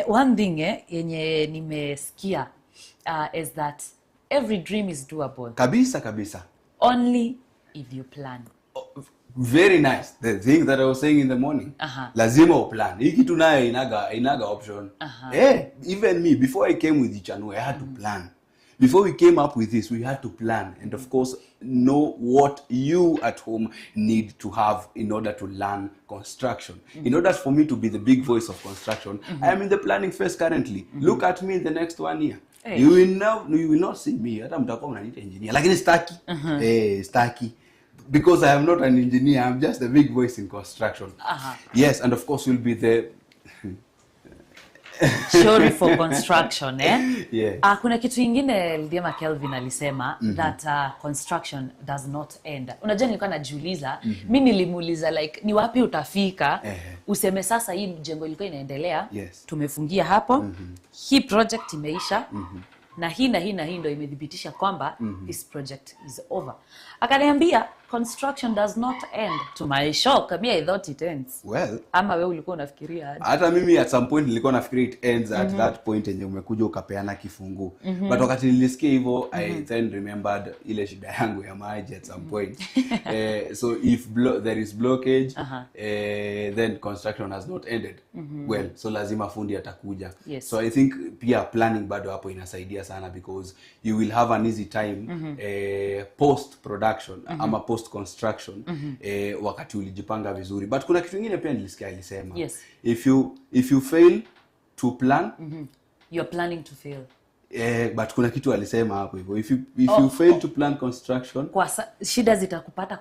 one thing yenye nimesikia is that every dream is doable. Kabisa. Only if you plan. Very nice. The thing that I was saying in the morning. Lazima uplan. Hii kitu nayo inaga option. Even me, before I came with Ichanue, I had to plan. Before we came up with this, we had to plan and of course know what you at home need to have in order to learn construction. In order for me to be the big voice of construction, I am in the planning phase currently. Look at me in the next 1 year. You will not see me. Hata mtakuwa mnaniita engineer. Lakini staki. Staki. Because I am not an engineer, I'm just the big voice in construction. Yes, and of course we'll be the shori for construction Yes. Kuna kitu ingine Lidiema Kelvin alisema that construction does not end. Unajua nilikuwa najiuliza, mimi nilimuuliza like ni wapi utafika useme sasa hii mjengo ilikuwa inaendelea, Yes. tumefungia hapo, hii project imeisha, na hii ndio imedhibitisha kwamba this project is over. Akaniambia construction does not end. To my shock, I thought it ends. Well, Ama wewe ulikuwa unafikiria aje? hata mimi at some point nilikuwa nafikiria it ends at that point yenye umekuja ukapeana kifungu. But wakati nilisikia hivyo, I then remembered ile shida yangu ya maji at some point. So if there is blockage, then construction has not ended. Well, so lazima fundi atakuja. Yes. So I think pia planning bado hapo inasaidia sana, because you will have an easy time post production ama post construction wakati ulijipanga vizuri. But kuna kitu kingine pia nilisikia alisema, Yes. if you fail to plan, You're planning to fail. But kuna kitu alisema hapo hivyo, if you fail to plan construction, Shida zitakupata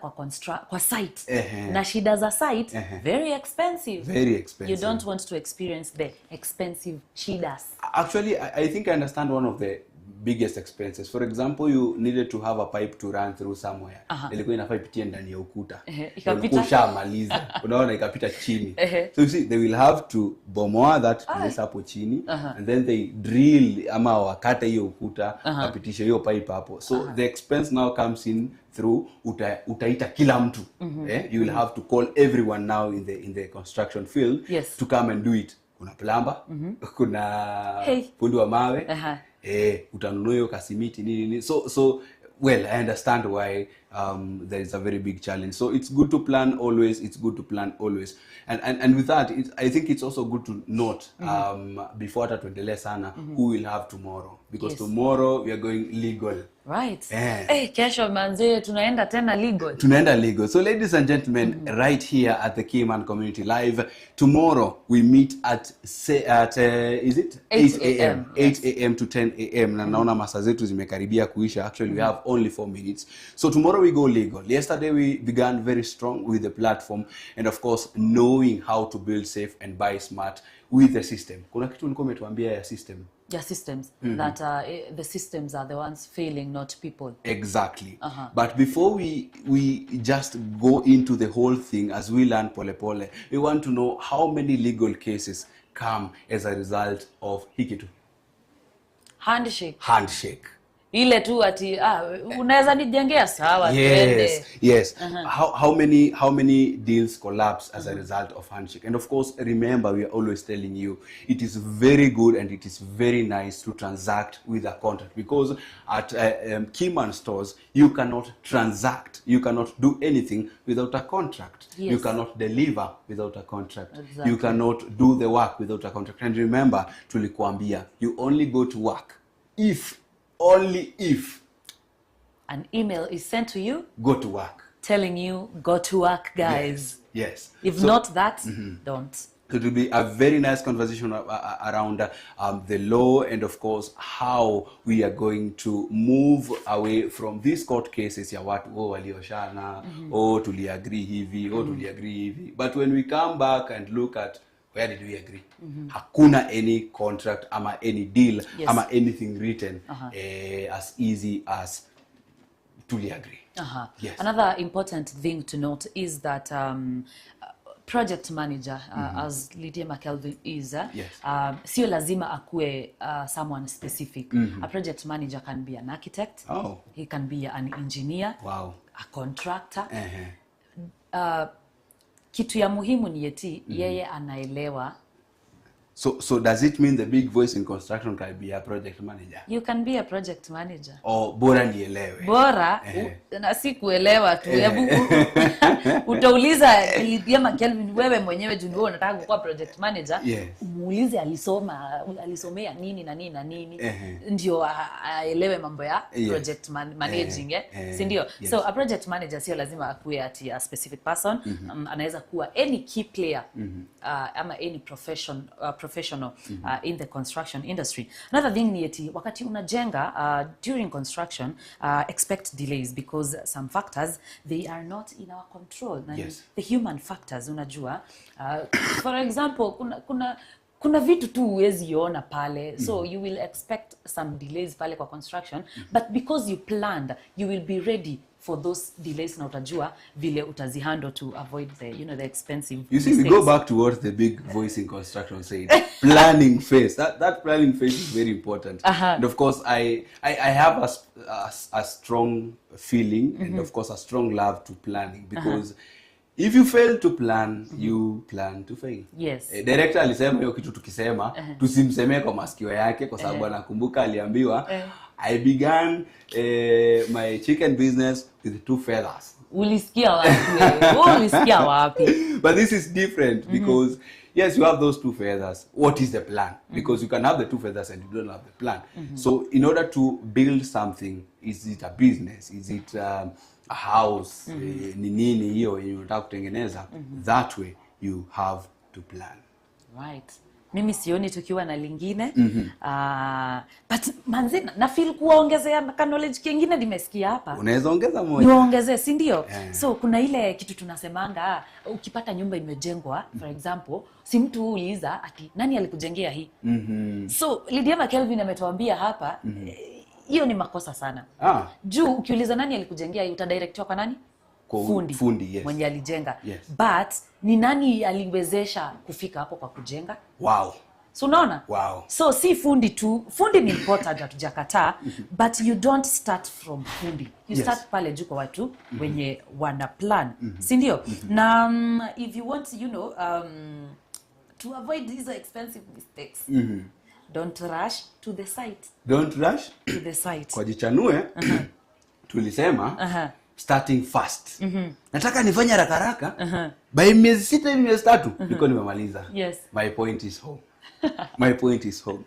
kwa site. Na shida za site very expensive. Very expensive. You don't want to experience the expensive shidas. Actually, I think I understand one of the biggest expenses. For example, you needed to have a pipe to run through somewhere. Ilikuwa inafaa ipitie ndani ya ukuta. Ikapita. Ushamaliza. Unaona ikapita chini. So you see, they will have to bomoa that place hapo chini, and then they drill ama wakate hiyo ukuta, wapitishe hiyo pipe hapo. So the expense now comes in through utaita kila mtu. You will have to call everyone now in the construction field to come and do it. Kuna plumber, kuna fundi wa mawe, utanunua hiyo kasimiti nini. So well, I understand why there is a very big challenge. So it's good to plan always. And with that, I think it's also good to note before hata tuendelee sana, who will have tomorrow, because tomorrow we are going legal. Right. Kesho manze tunaenda tena legal. So ladies and gentlemen, right here at the Keyman Community Live, tomorrow we meet at is it 8 a.m. 8 a.m. to 10 a.m. Na naona masaa zetu zimekaribia kuisha. Actually, we have only 4 minutes. So tomorrow we go legal. Yesterday we began very strong with the platform, and of course knowing how to build safe and buy smart with the system. Kuna kitu ulikuwa umetuambia ya system. Systems that the systems are the ones failing, not people. Exactly. But before we just go into the whole thing, as we learn pole pole, we want to know how many legal cases come as a result of hikitu. Handshake. Ile tu ati unaweza nijengea sawa twende. Yes. How many deals collapse as a result of handshake? And of course, remember, we are always telling you, it is very good and it is very nice to transact with a contract, because at Keyman stores you cannot transact, you cannot do anything without a contract. Yes. You cannot deliver without a contract. Exactly. You cannot do the work without a contract. And remember, tulikuambia, you only go to work only if an email is sent to you go to work, telling you go to work, guys. Yes. If not that, don't. It will be a very nice conversation around the law, and of course how we are going to move away from these court cases ya watu walioshana, tuliagree hivi, but when we come back and look at where did we agree? Hakuna any contract ama any deal ama anything written as easy as tuli agree. Yes. Another important thing to note is that project manager, as Lidiema Kelvin is, sio lazima akue someone specific. A project manager can be an architect, he can be an engineer, a contractor. Kitu ya muhimu ni eti yeye anaelewa. So does it mean the big voice in construction can be a project manager? You can be a project manager. Bora nielewe. Bora na si kuelewa tu. Utauliza Lidiema Kelvin, wewe mwenyewe juu wewe unataka kuwa project manager, muulize alisomea nini na nini na nini, ndio aelewe mambo ya project managing, si ndio? So a project manager sio lazima akuwe ati a specific person. Anaweza kuwa any key player ama any professional in the construction industry. Another thing ni eti wakati unajenga during construction, expect delays, because some factors they are not in our control. The human factors, unajua, for example, kuna vitu tu huwezi ona pale, so you will expect some delays pale kwa construction, but because you planned, you will be ready for those delays, na utajua vile utazihandle to avoid the expensive You see, we mistakes. go back to what the big voice in construction said. Planning phase. That planning phase is very important. And of course, I have a strong feeling and of course a strong love to planning, because if you fail to plan, you plan to fail. Yes. Director alisema hiyo kitu tukisema, tusimsemee kwa masikio yake kwa sababu anakumbuka aliambiwa, I began my chicken business with 2 feathers. Ulisikia wapi? Ulisikia wapi? But this is different because yes, you have those 2 feathers. What is the plan? Because you can have the 2 feathers and you don't have the plan. So in order to build something, is it a business? Is it a house? Ni nini hiyo yenye unataka kutengeneza? That way you have to plan. Right. Mimi sioni tukiwa na lingine. But manzi na feel kuongezea knowledge kingine nimesikia hapa. Unaweza ongeza moja. Niongezee, si ndio? So kuna ile kitu tunasemanga, ukipata nyumba imejengwa, for example, si mtu uliza ati nani alikujengea hii? So Lydia Kelvin ametuambia hapa, hiyo ni makosa sana. Juu ukiuliza nani alikujengea hii, utadirectiwa kwa nani? Fundi, yes. Mwenye alijenga. Yes. But ni nani aliwezesha kufika hapo kwa kujenga? Wow. So unaona? Wow. So si fundi tu. Fundi ni important, hatujakataa, but you don't start from fundi. You start pale juu kwa watu wenye wana plan. Si ndio? Na if you want, to avoid these expensive mistakes, don't rush to the site. Don't rush to the site. Kwa jichanue, tulisema starting fast. Nataka nifanye haraka. By miezi 6 miezi 3 niko nimemaliza. Yes. My point is home. My point is home.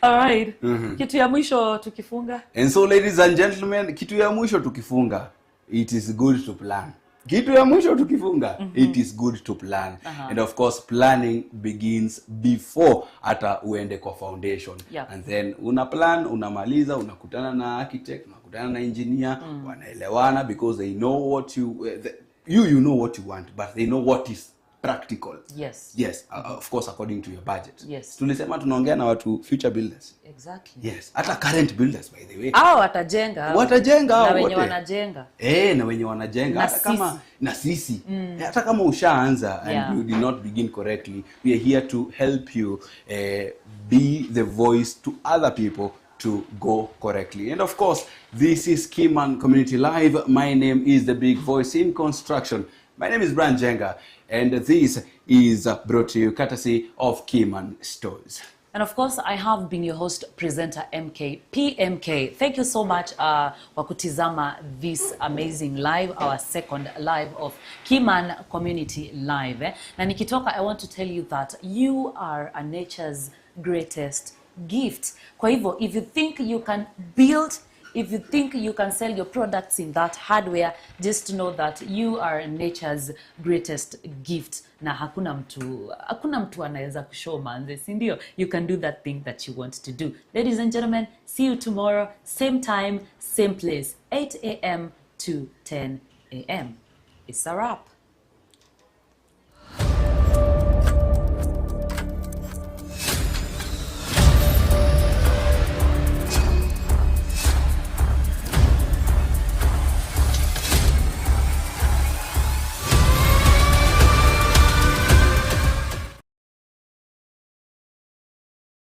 All right. Kitu ya mwisho tukifunga. And so ladies and gentlemen, kitu ya mwisho tukifunga, it is good to plan. Kitu ya mwisho tukifunga, it is good to plan. And of course, planning begins before hata uende kwa foundation. And then una plan, unamaliza, unakutana na architect, unakutana na engineer, wanaelewana because they know what you know what you want, but they know what is practical. Yes. Yes, of course according to your budget. Yes. Tulisema tunaongea na watu future builders. Exactly. Yes, hata current builders by the way. Watajenga. Na wenye wanajenga. Na wenye wanajenga na hata kama na sisi. Hata kama ushaanza and you did not begin correctly, we are here to help you be the voice to other people to go correctly. And of course, this is Keyman Community Live. My name is the big voice in construction. My name is Brian Jenga, and this is brought to you courtesy of Keyman Stores. And of course, I have been your host, presenter PMK. Thank you so much kwa kutizama this amazing live, our second live of Keyman Community Live. Na nikitoka, I want to tell you that you are a nature's greatest gift. Kwa hivyo, if you think you can build, if you think you can sell your products in that hardware, just know that you are nature's greatest gift. Na hakuna mtu anaweza kushow manze, si ndio? You can do that thing that you want to do. Ladies and gentlemen, see you tomorrow, same time, same place, 8 a.m. to 10 a.m. It's a wrap.